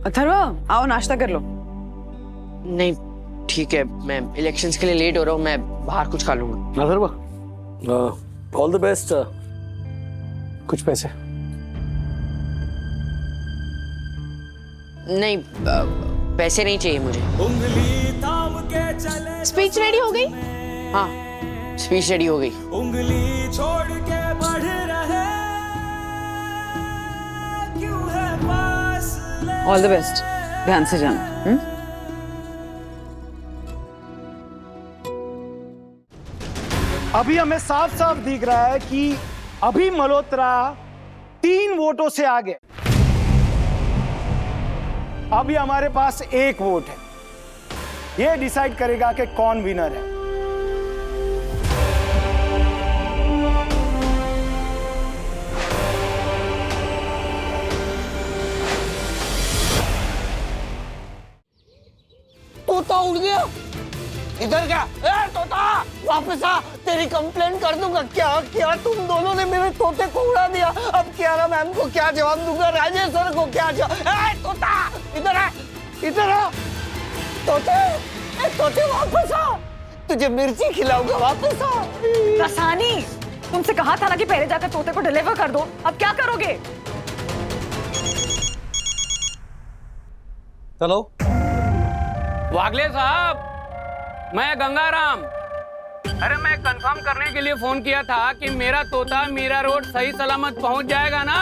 अथर्व, आओ नाश्ता कर लो। नहीं ठीक है, मैं इलेक्शंस के लिए लेट हो रहा हूँ, मैं बाहर कुछ खा लूंगा। Atharva, all the best. कुछ पैसे? नहीं पैसे नहीं चाहिए मुझे। स्पीच रेडी हो गई? हाँ स्पीच रेडी हो गई। उंगली छोड़ के बढ़ रहे क्यों है फासले। ऑल द बेस्ट, ध्यान से जाना। अभी हमें साफ साफ दिख रहा है कि अभी मल्होत्रा 3 वोटों से आगे। अभी हमारे पास 1 वोट है, यह डिसाइड करेगा कि कौन विनर है। तोता उड़ गया। इधर क्या? ए तोता वापस आ, तेरी कंप्लेंट कर दूंगा। क्या क्या तुम दोनों ने मेरे तोते को उड़ा दिया। अब कियारा मैम को क्या जवाब दूंगा, राजेश सर को क्या जवाब। ए तोता इधर आ, इधर आ। तोते, ए तोते वापस आ, तुझे मिर्ची खिलाऊंगा, वापस आ। रसानी, तुमसे कहा था ना कि पहले जाकर तोते को डिलीवर कर दो, अब क्या करोगे? चलो। वागले साहब, मैं गंगाराम। अरे मैं कंफर्म करने के लिए फोन किया था कि मेरा तोता मीरा रोड सही सलामत पहुंच जाएगा ना।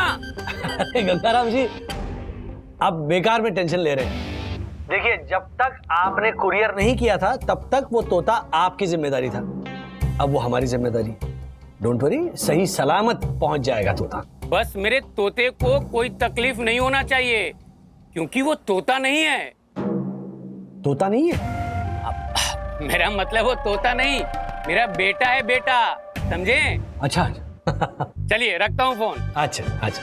गंगाराम जी, आप बेकार में टेंशन ले रहे हैं। देखिए, जब तक आपने कुरियर नहीं किया था तब तक वो तोता आपकी जिम्मेदारी था, अब वो हमारी जिम्मेदारी। डोंट वरी, सही सलामत पहुंच जाएगा तोता। बस मेरे तोते को कोई तकलीफ नहीं होना चाहिए, क्योंकि वो तोता नहीं है। तोता नहीं है? मेरा मतलब वो तोता नहीं, मेरा बेटा है, बेटा, समझे? अच्छा। चलिए रखता हूँ फोन। अच्छा अच्छा।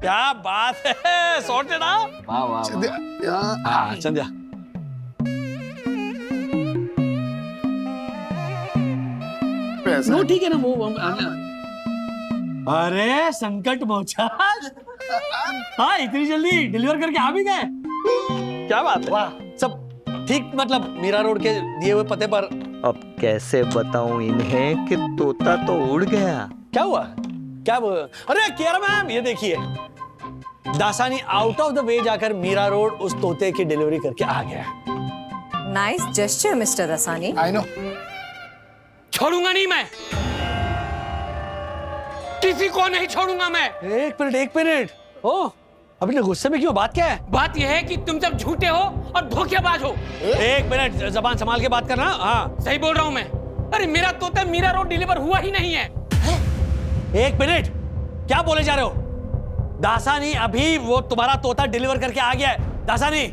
क्या बात है, सॉर्टेड आप? वाह वाह। हाँ संध्या। नो ठीक है ना वो। अरे संकट पहुंचा। हाँ इतनी जल्दी डिलीवर करके आ भी गए, क्या बात है। वाह, सब ठीक, मतलब मीरा रोड के दिए हुए पते पर। अब कैसे बताऊं इन्हें कि तोता तो उड़ गया। क्या हुआ? क्या अरे कियारा मैम, ये देखिए, Dasani out of the way जाकर मीरा रोड उस तोते की डिलीवरी करके आ गया। Nice gesture mister Rasani. I know. छोड़ूंगा नहीं मैं, किसी को नहीं छोड़ूंगा मैं। एक मिनट। ओ, अभी गुस्से में क्यों? बात क्या है? बात यह है कि तुम सब झूठे हो और धोखेबाज हो। एक मिनट, जबान संभाल के बात करना। हाँ सही बोल रहा हूं मैं। अरे मेरा तोता मीरा रोड डिलीवर हुआ ही नहीं है। एक मिनट, क्या बोले जा रहे हो? दासानी, अभी वो तुम्हारा तोता डिलीवर करके आ गया है। दासानी,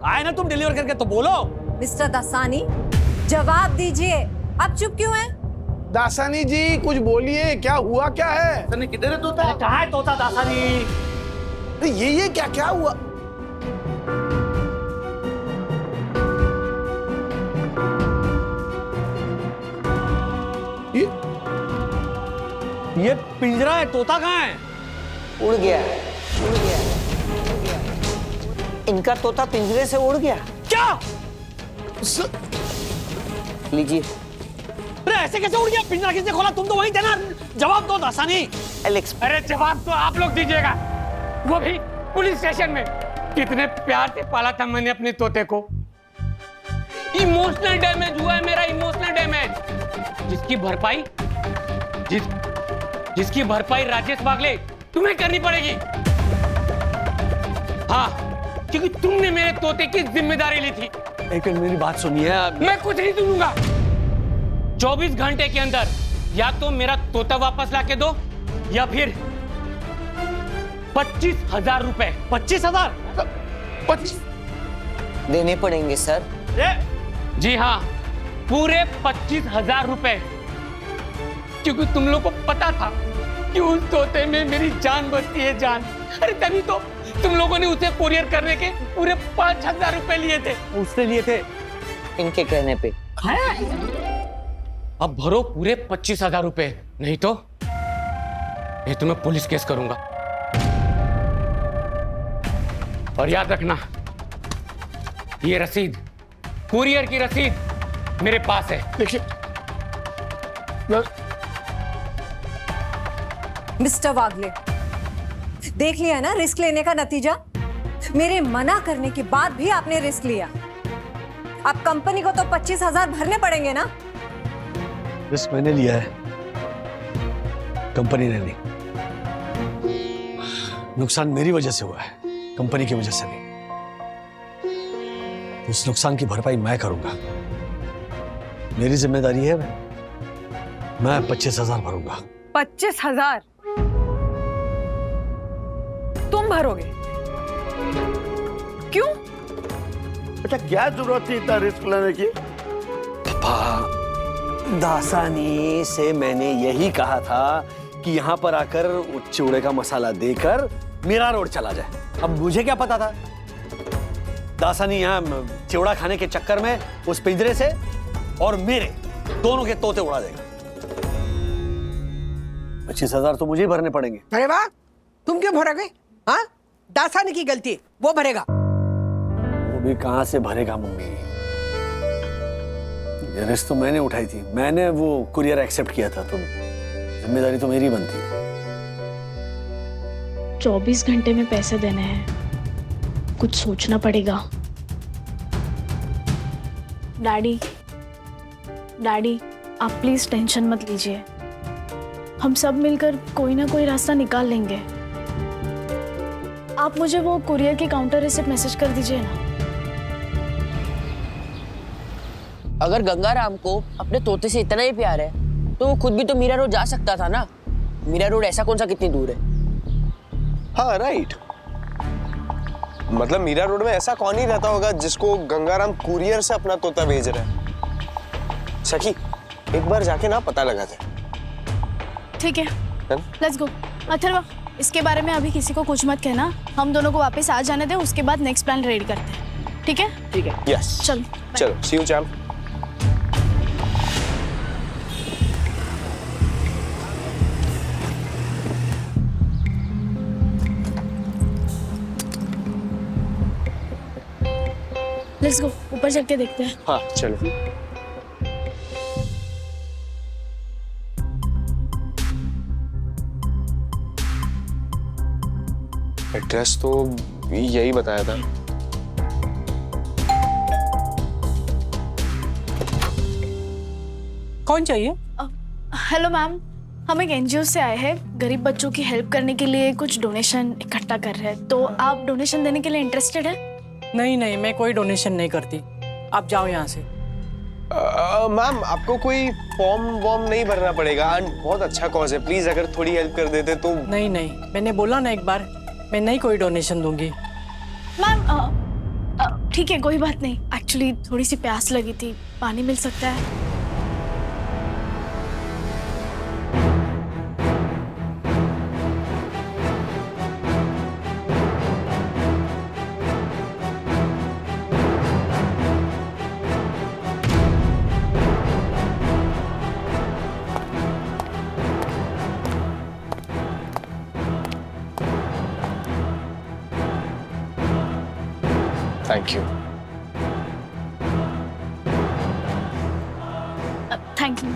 आए ना तुम डिलीवर करके, तो बोलो। मिस्टर दासानी, जवाब दीजिए, आप चुप क्यों हैं? दासानी जी कुछ बोलिए, क्या हुआ, क्या है? किधर है तोता? कहाँ है तोता दासानी? ये क्या हुआ? ये पिंजरा है, तोता कहाँ है? उड़ गया, उड़ गया, उड़ गया। इनका तोता पिंजरे से उड़ गया। क्या? लीजिए। अरे ऐसे कैसे उड़ गया? पिंजरा किसने खोला? तुम तो वहीं थे ना, जवाब दो दासानी। एलेक्स, अरे जवाब तो आप लोग दीजिएगा, वो भी पुलिस स्टेशन में। कितने प्यार से पाला था मैंने अपने तोते को। इमोशनल डैमेज हुआ है मेरा, इमोशनल डैमेज, जिसकी भरपाई राजेश बागले तुम्हें करनी पड़ेगी। हाँ, क्योंकि तुमने मेरे तोते की जिम्मेदारी ली थी। एक मिनट, मेरी बात सुनिए। मैं कुछ नहीं सुनूंगा। 24 घंटे के अंदर या तो मेरा तोता वापस लाके दो, या फिर 25,000 रुपए। 25,000? 25 देने पड़ेंगे सर। जी हाँ, पूरे 25,000 रुपए, क्योंकि तुम लोग को पता था कि उस तोते में मेरी जान बसती है, जान। अरे तभी तो तुम लोगों ने उसे कुरियर करने के पूरे 5,000 रुपए लिए थे। उसने लिए थे इनके कहने पे। अब भरो पूरे 25,000 रुपए, नहीं तो मैं तुम्हें पुलिस केस करूंगा। और याद रखना, ये रसीद, कुरियर की रसीद मेरे पास है। देखिए मिस्टर वागले, देख लिया ना रिस्क लेने का नतीजा। मेरे मना करने के बाद भी आपने रिस्क लिया। अब कंपनी को तो 25,000 भरने पड़ेंगे ना। रिस्क मैंने लिया है, कंपनी ने नहीं। नुकसान मेरी वजह से हुआ है, कंपनी की वजह से नहीं। उस नुकसान की भरपाई मैं करूंगा, मेरी जिम्मेदारी है। मैं 25,000 भरूंगा। 25,000 तुम भरोगे? क्यों? बेटा क्या जरूरत थी इतना रिस्क लेने की? पापा, दासानी से मैंने यही कहा था कि यहाँ पर आकर चूड़े का मसाला देकर मीरा रोड चला जाए। अब मुझे क्या पता था दासानी यहाँ चिवड़ा खाने के चक्कर में उस पिंजरे से और मेरे दोनों के तोते उड़ा देगा। 25,000 तो मुझे ही भरने पड़ेंगे। अरे वाह, तुम क्यों भरोगे? हाँ, दासानी की गलती, वो भरेगा। वो भी कहां से भरेगा मम्मी? ये रिस्क तो मैंने उठाई थी, मैंने वो कुरियर एक्सेप्ट किया था, तो जिम्मेदारी तो मेरी बनती है। 24 घंटे में पैसे देने हैं, कुछ सोचना पड़ेगा। डैडी, डैडी आप प्लीज टेंशन मत लीजिए, हम सब मिलकर कोई ना कोई रास्ता निकाल लेंगे। आप मुझे वो कुरियर की काउंटर रिसिप्ट मैसेज कर दीजिए ना। अगर गंगाराम को अपने तोते से इतना ही प्यार है तो वो खुद भी तो मीरा रोड जा सकता था ना। मीरा रोड ऐसा कौन सा कितनी दूर है? हाँ राइट, मतलब मीरा रोड में ऐसा कौन ही रहता होगा जिसको गंगाराम कुरियर से अपना तोता भेज रहा है। सखी एक बार जाके ना पता लगाते। ठीक है, लेट्स गो। अथर्व, इसके बारे में अभी किसी को कुछ मत कहना, हम दोनों को वापस आ जाने दे, उसके बाद नेक्स्ट प्लान रेडी करते हैं। ठीक है? ठीक है। यस चलो चलो, सी यू चैम। लेट्स गो, ऊपर चल के देखते हैं। हाँ चलो। एड्रेस तो यही बताया था। कौन चाहिए? हेलो मैम, हम एक एनजीओ से आए हैं, गरीब बच्चों की हेल्प करने के लिए कुछ डोनेशन इकट्ठा कर रहे हैं। तो आप डोनेशन देने के लिए इंटरेस्टेड हैं? नहीं नहीं, मैं कोई डोनेशन नहीं करती, आप जाओ यहाँ से। मैम आपको कोई फॉर्म वॉर्म नहीं भरना पड़ेगा, बहुत अच्छा कॉज है, प्लीज अगर थोड़ी हेल्प कर देते तो। नहीं नहीं, मैंने बोला ना एक बार, मैं नहीं कोई डोनेशन दूंगी। मैम ठीक है, कोई बात नहीं, एक्चुअली थोड़ी सी प्यास लगी थी, पानी मिल सकता है? Thank you. Thank you.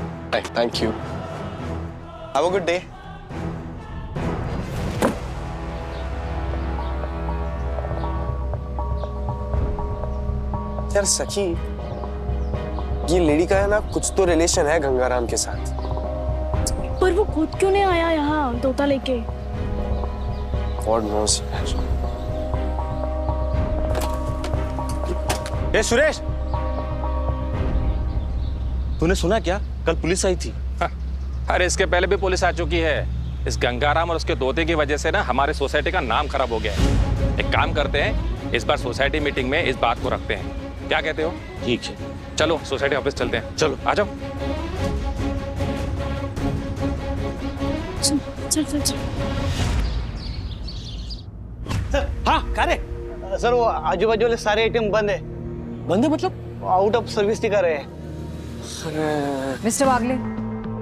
Thank you. Have a good day. यार सखी, ये लेडी का है ना कुछ तो रिलेशन है गंगाराम के साथ। पर वो खुद क्यों नहीं आया यहाँ तोता लेके? God knows. ए सुरेश, तूने सुना क्या? कल पुलिस आई थी। अरे इसके पहले भी पुलिस आ चुकी है। इस गंगाराम और उसके तोते की वजह से ना हमारे सोसाइटी का नाम खराब हो गया है। एक काम करते हैं, इस बार सोसाइटी मीटिंग में इस बात को रखते हैं, क्या कहते हो? ठीक है, चलो सोसाइटी ऑफिस चलते हैं। चलो आ जाओ। चल चल चल। हाँ करे। सर वो आजू बाजू वाले सारे एटीएम बंद है। बंद है मतलब? आउट ऑफ सर्विस दिखा रहे हैं। मिस्टर वागले,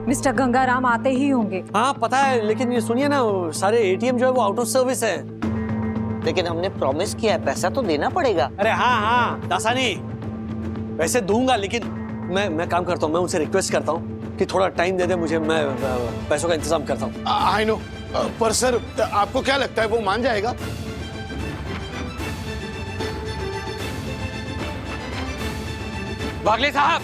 मिस्टर गंगाराम आते ही होंगे। हाँ पता है, लेकिन ये सुनिए ना, सारे एटीएम जो है वो आउट ऑफ सर्विस है। लेकिन हमने प्रॉमिस किया है, पैसा तो देना पड़ेगा। अरे हाँ दासानी, पैसे दूंगा, लेकिन मैं काम करता हूँ, मैं उनसे रिक्वेस्ट करता हूँ कि थोड़ा टाइम दे दे मुझे, मैं पैसों का इंतजाम करता हूँ। आई नो, पर सर आपको क्या लगता है वो मान जाएगा? वागले साहब,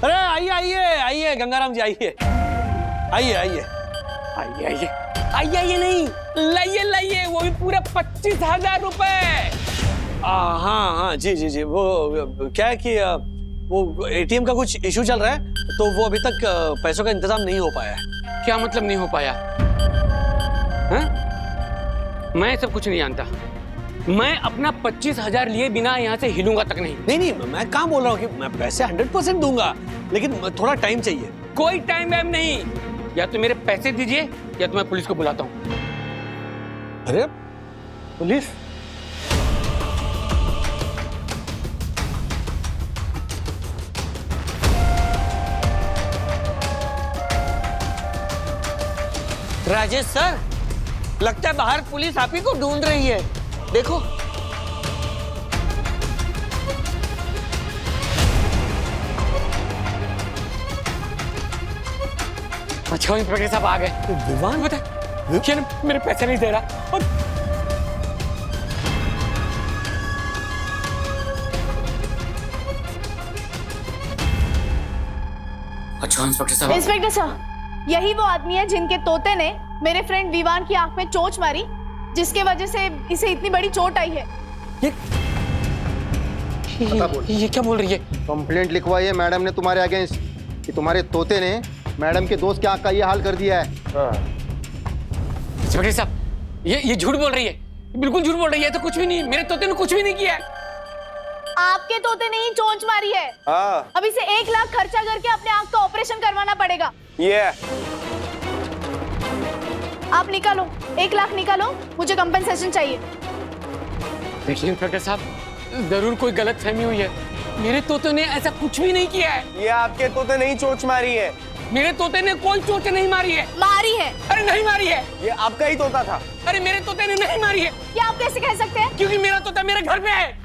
अरे आइए आइए आइए गंगाराम जी, आइए आइए आइए आइए आइए आइए आइए नहीं, लाइए लाइए, वो भी पूरा 25,000 रुपए। हाँ हाँ जी जी जी, वो क्या है कि वो एटीएम का कुछ इशू चल रहा है, तो वो अभी तक पैसों का इंतजाम नहीं हो पाया है। क्या मतलब नहीं हो पाया? हैं? मैं सब कुछ नहीं जानता। मैं अपना 25,000 लिए बिना यहाँ से हिलूंगा तक नहीं। नहीं, मैं कहाँ बोल रहा हूँ कि मैं पैसे 100% दूंगा, लेकिन थोड़ा टाइम चाहिए। कोई टाइम वैम नहीं, या तो मेरे पैसे दीजिए या तो मैं पुलिस को बुलाता हूँ। अरे पुलिस? राजेश सर, लगता है बाहर पुलिस आप ही को ढूंढ रही है। देखो। अच्छा इंस्पेक्टर साहब आ गए। विवान बता क्या ना, मेरे पैसे नहीं दे रहा। और अच्छा इंस्पेक्टर साहब, यही वो आदमी है जिनके तोते ने मेरे फ्रेंड विवान की आंख में चोंच मारी, जिसके वजह से इसे इतनी बड़ी चोट आई है। ये क्या बोल रही है? कंप्लेंट लिखवाई है मैडम ने तुम्हारे अगेंस्ट कि तुम्हारे तोते ने मैडम के दोस्त की आंख का ये हाल कर दिया है। इंस्पेक्टर साहब, ये झूठ बोल रही है, बिल्कुल झूठ बोल रही है। तो कुछ भी नहीं, मेरे तोते ने कुछ भी नहीं किया है। आपके तोते ने ही चोंच मारी है। अब इसे 1 लाख खर्चा करके अपने आंख का ऑपरेशन करवाना पड़ेगा। आप निकालो, 1 लाख निकालो, मुझे कंपनसेशन चाहिए। देखिए इंस्पेक्टर साहब, जरूर कोई गलतफहमी हुई है। मेरे तोते ने ऐसा कुछ भी नहीं किया है। ये आपके तोते नहीं चोट मारी है। मेरे तोते ने कोई चोट नहीं मारी है। मारी है। अरे नहीं मारी है। ये आपका ही तोता था। अरे मेरे तोते ने नहीं मारी है। ये आप कैसे कह सकते हैं? क्योंकि मेरा तोता मेरे घर पे है।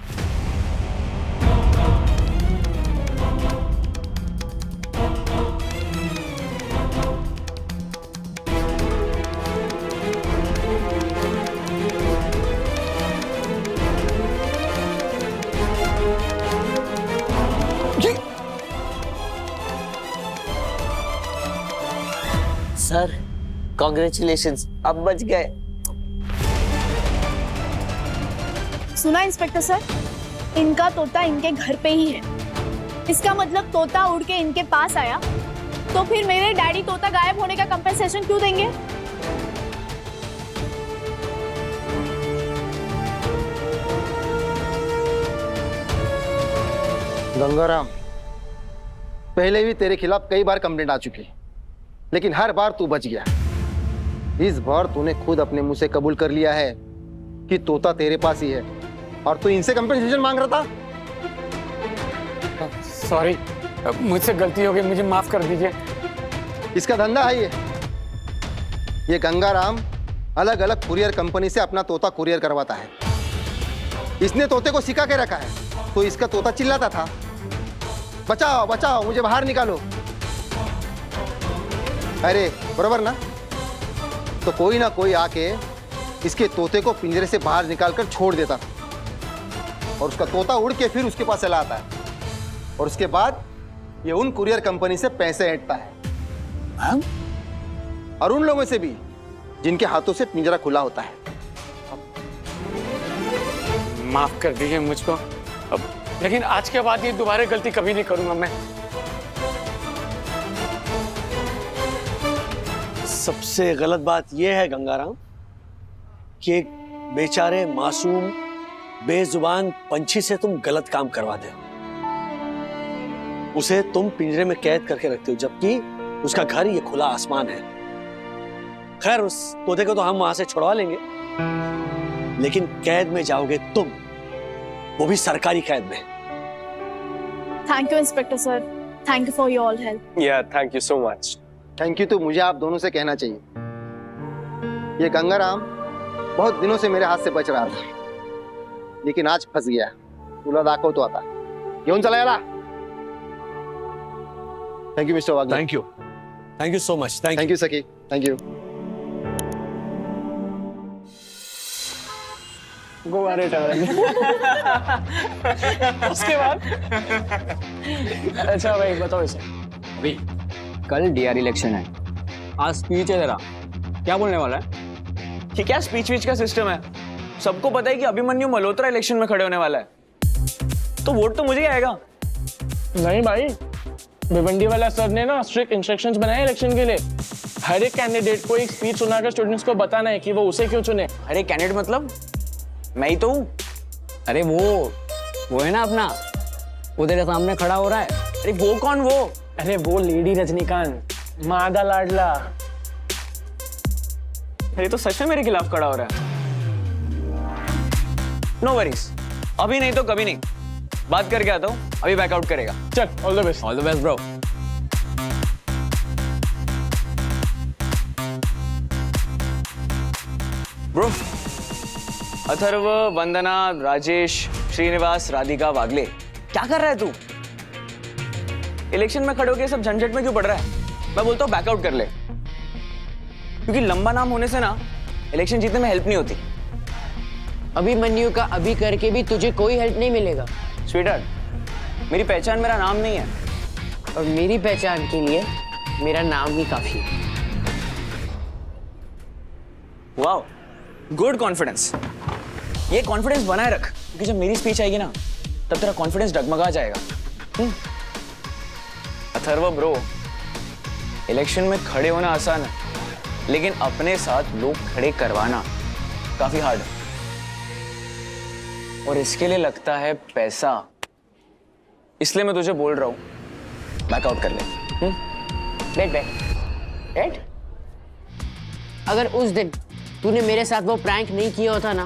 सर कॉन्ग्रेचुलेशंस, अब बच गए। सुना इंस्पेक्टर सर, इनका तोता इनके घर पे ही है। इसका मतलब तोता उड़ के इनके पास आया, तो फिर मेरे डैडी तोता गायब होने का कंपनसेशन क्यों देंगे? गंगाराम, पहले भी तेरे खिलाफ कई बार कंप्लेंट आ चुकी है, लेकिन हर बार तू बच गया। इस बार तूने खुद अपने मुंह से कबूल कर लिया है कि तोता तेरे पास ही है, और तू इनसे कंपनसेशन मांग रहा था। सॉरी, मुझसे गलती हो गई, मुझे माफ कर दीजिए। इसका धंधा है ये गंगाराम अलग अलग कुरियर कंपनी से अपना तोता कुरियर करवाता है। इसने तोते को सिखा के रखा है, तो इसका तोता चिल्लाता था, बचाओ बचाओ, मुझे बाहर निकालो। अरे बराबर ना? तो कोई ना कोई आके इसके तोते को पिंजरे से बाहर निकालकर छोड़ देता था, और उसका तोता उड़ के फिर उसके पास चला आता है, और उसके बाद ये उन कुरियर कंपनी से पैसे ऐंठता है। और उन लोगों से भी जिनके हाथों से पिंजरा खुला होता है। माफ कर दीजिए मुझको, अब लेकिन आज के बाद ये दोबारा गलती कभी नहीं करूंगा मैं। सबसे गलत बात यह है गंगाराम कि एक बेचारे मासूम बेजुबान पंछी से तुम गलत काम करवाते हो। उसे तुम पिंजरे में कैद करके रखते हो, जबकि उसका घर ये खुला आसमान है। खैर उस तोते को तो हम वहां से छुड़वा लेंगे, लेकिन कैद में जाओगे तुम, वो भी सरकारी कैद में। Thank you inspector sir, thank you for your all help. Yeah thank you so much. Thank you तो मुझे आप दोनों से कहना चाहिए। ये गंगाराम बहुत दिनों से मेरे हाथ से बच रहा था, लेकिन आज फंस गया। तुला दाखव तो आता घेऊन चला याला। Thank you mister Waghle. Thank you so much. Thank you Sakhi, thank you. उसके बाद अच्छा भाई बताओ इसे। अभी कल डीआर इलेक्शन है, आज स्पीच है, तेरा क्या बोलने वाला है? कि क्या स्पीच वीच का सिस्टम है? सबको पता है कि अभिमन्यु मल्होत्रा इलेक्शन में खड़े होने वाला है, तो वोट तो मुझे ही आएगा। नहीं भाई, भिवंडी वाला सर ने ना स्ट्रिक्ट इंस्ट्रक्शंस बनाए इलेक्शन के लिए। हर एक कैंडिडेट को एक स्पीच सुनाकर स्टूडेंट्स को बताना है कि वो उसे क्यों चुने। हर एक कैंडिडेट मतलब मैं ही तो हूँ। अरे वो है ना अपना, वो तेरे सामने खड़ा हो रहा है। अरे वो कौन? वो अरे वो लेडी रजनीकांत, मादा लाडला। अरे तो सच में मेरे खिलाफ खड़ा हो रहा है। नो वरीज, अभी नहीं तो कभी नहीं। बात करके आता हूँ, अभी बैकआउट करेगा। चल, all the best. All the best bro. Bro, Atharva, Vandana, Rajesh, Srinivas, Radhika, Wagle, क्या कर रहा है तू? इलेक्शन में खड़े होके सब झंझट में क्यों पड़ रहा है? मैं बोलता हूँ बैकआउट कर ले, क्योंकि लंबा नाम होने से ना इलेक्शन जीतने में हेल्प नहीं होती। अभिमन्यु का अभी करके भी तुझे कोई हेल्प नहीं मिलेगा। स्वीटहार्ट, मेरी पहचान मेरा नाम नहीं है, और मेरी पहचान के लिए मेरा नाम ही काफी है। Wow, good confidence. ये कॉन्फिडेंस बनाए रख, क्योंकि जब मेरी स्पीच आएगी ना तब तेरा कॉन्फिडेंस डगमगा जाएगा। अथर्व ब्रो, इलेक्शन में खड़े होना आसान है, लेकिन अपने साथ लोग खड़े करवाना काफी हार्ड है, और इसके लिए लगता है पैसा। इसलिए मैं तुझे बोल रहा हूं, बैकआउट कर ले। बैठ। अगर उस दिन तूने मेरे साथ वो प्रैंक नहीं किया होता ना,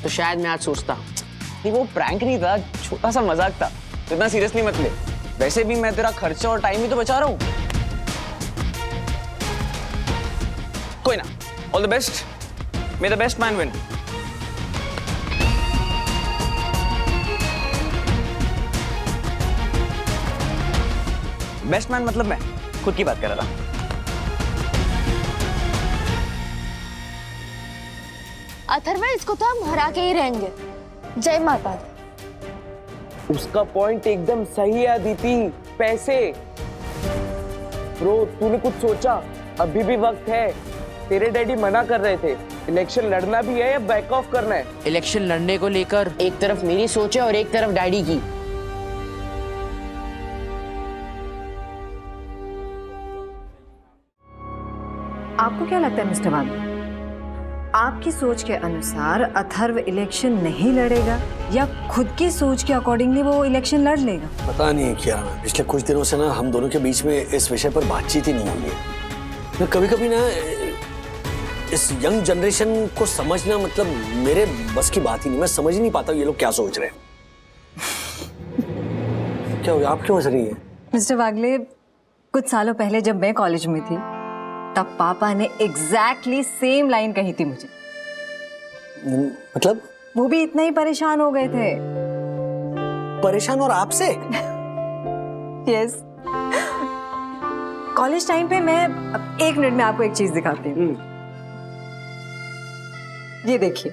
तो शायद मैं आज सोचता। नहीं, वो प्रैंक नहीं था, छोटा सा मजाक था, तो इतना सीरियसली मत ले। वैसे भी मैं तेरा खर्चा और टाइम ही तो बचा रहा हूं। कोई ना, all the best, may the best man win. Best man मतलब मैं खुद की बात कर रहा था। अथर्व, इसको तो हम हरा के ही रहेंगे। जय माता दी। उसका पॉइंट एकदम सही है अदिति, पैसे। ब्रो, तूने कुछ सोचा? अभी भी वक्त है। तेरे डैडी मना कर रहे थे, इलेक्शन लड़ना भी है या बैक ऑफ करना है? इलेक्शन लड़ने को लेकर एक तरफ मेरी सोच है और एक तरफ डैडी की। आपको क्या लगता है मिस्टर वाघले, आपकी सोच के अनुसार अथर्व इलेक्शन नहीं लड़ेगा या खुद की सोच के अकॉर्डिंगली वो इलेक्शन लड़ लेगा? पता नहीं क्या, पिछले कुछ दिनों से ना हम दोनों के बीच में इस विषय पर बातचीत ही नहीं हुई है। मैं कभी-कभी ना इस यंग जनरेशन को समझना मतलब मेरे बस की बात ही नहीं। मैं समझ ही नहीं पाता ये लोग क्या सोच रहे हैं। क्या हो गया, आप क्यों हंस रही हैं? मिस्टर वाघले, कुछ सालों पहले जब मैं कॉलेज में थी तब पापा ने एग्जैक्टली सेम लाइन कही थी मुझे। मतलब? वो भी इतना ही परेशान हो गए थे। परेशान और आपसे? यस। कॉलेज टाइम पे मैं अब 1 मिनट में आपको एक चीज दिखाती हूँ। ये देखिए,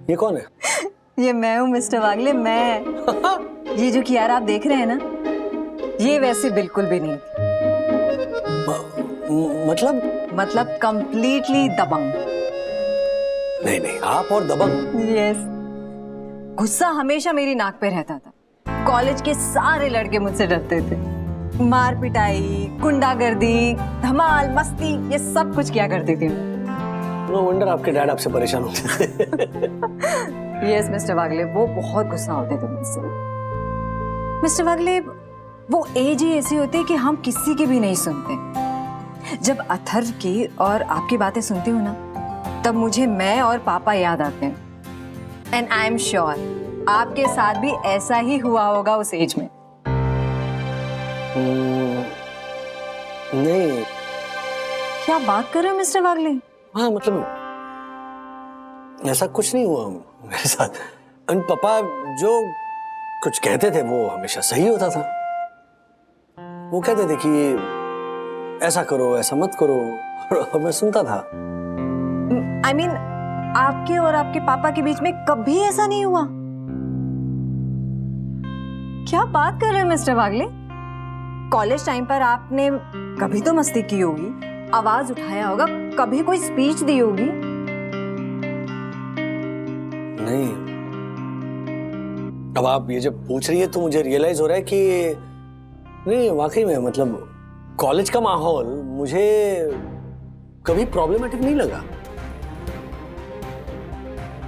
ये कौन है? ये मैं हूँ मिस्टर वाघले, मैं। ये जो कियारा आप देख रहे हैं ना, ये वैसे बिल्कुल भी नहीं। मतलब कंप्लीटली दबंग। नहीं, आप और दबंग? यस। गुस्सा हमेशा मेरी नाक पे रहता था। कॉलेज के सारे लड़के मुझसे डरते थे। मार पिटाई, गुंडागर्दी, धमाल, मस्ती, ये सब कुछ किया करती थी। नो वंडर आपके डैड आपसे परेशान होते थे। यस मिस्टर वाघले, वो बहुत गुस्सा होते थे मुझसे। मिस्टर वाघले, वो एज ही ऐसी होती है कि हम किसी की भी नहीं सुनते। जब अथर्व की और आपकी बातें सुनती हूँ ना, तब मुझे मैं और पापा याद आते हैं। एंड आई एम श्योर आपके साथ भी ऐसा ही हुआ होगा उस एज में। नहीं। क्या बात कर रहे हो मिस्टर वागले? हाँ मतलब ऐसा कुछ नहीं हुआ मेरे साथ। एंड पापा जो कुछ कहते थे वो हमेशा सही होता था। वो कहते थे कि ऐसा करो, ऐसा मत करो, और मैं सुनता था। I mean, आपके और आपके पापा के बीच में कभी ऐसा नहीं हुआ? क्या बात कर रहे हैं मिस्टर वागले? कॉलेज टाइम पर आपने कभी तो मस्ती की होगी, आवाज उठाया होगा, कभी कोई स्पीच दी होगी? नहीं। अब आप ये जब पूछ रही है तो मुझे रियलाइज हो रहा है कि नहीं, वाकई में मतलब कॉलेज का माहौल मुझे कभी प्रॉब्लमेटिक नहीं लगा।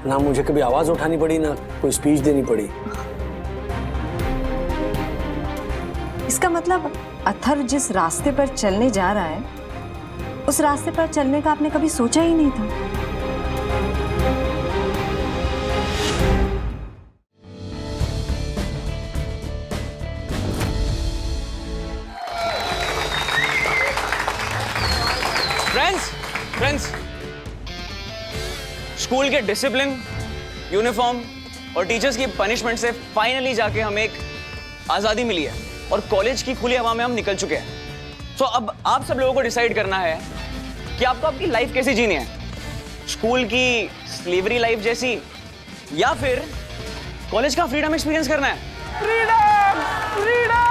ना मुझे कभी आवाज उठानी पड़ी, ना कोई स्पीच देनी पड़ी। इसका मतलब अथर्व जिस रास्ते पर चलने जा रहा है, उस रास्ते पर चलने का आपने कभी सोचा ही नहीं था। फ्रेंड्स, स्कूल के डिसिप्लिन, यूनिफॉर्म और टीचर्स की पनिशमेंट से फाइनली जाके हमें एक आज़ादी मिली है और कॉलेज की खुली हवा में हम निकल चुके हैं। तो अब आप सब लोगों को डिसाइड करना है कि आपको आपकी लाइफ कैसी जीनी है, स्कूल की स्लेवरी लाइफ जैसी, या फिर कॉलेज का फ्रीडम एक्सपीरियंस करना है। Freedom, freedom,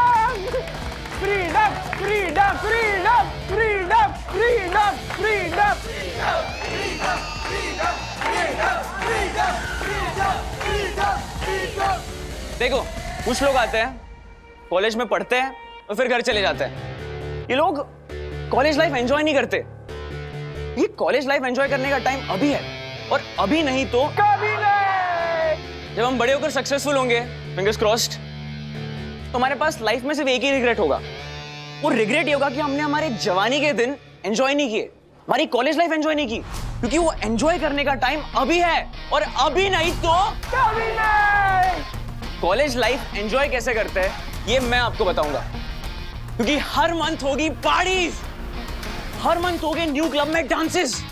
freedom, freedom, freedom, freedom, freedom, freedom, देखो, कुछ लोग आते हैं, कॉलेज में पढ़ते हैं और फिर घर चले जाते हैं। ये लोग कॉलेज लाइफ एंजॉय नहीं करते। ये कॉलेज लाइफ एंजॉय करने का टाइम अभी है, और अभी नहीं तो कभी नहीं। जब हम बड़े होकर सक्सेसफुल होंगे, फिंगर्स क्रॉस्ड, तो हमारे पास लाइफ में सिर्फ एक ही रिग्रेट होगा। वो रिग्रेट ये होगा कि हमने हमारे जवानी के दिन एंजॉय नहीं किए, हमारी कॉलेज लाइफ एंजॉय नहीं की, क्योंकि वो एंजॉय करने का टाइम अभी है, और अभी नहीं तो कभी नहीं। कॉलेज लाइफ एंजॉय कैसे करते हैं ये मैं आपको बताऊंगा, क्योंकि हर मंथ होगी पार्टीज, हर मंथ होगे न्यू क्लब में डांसेस,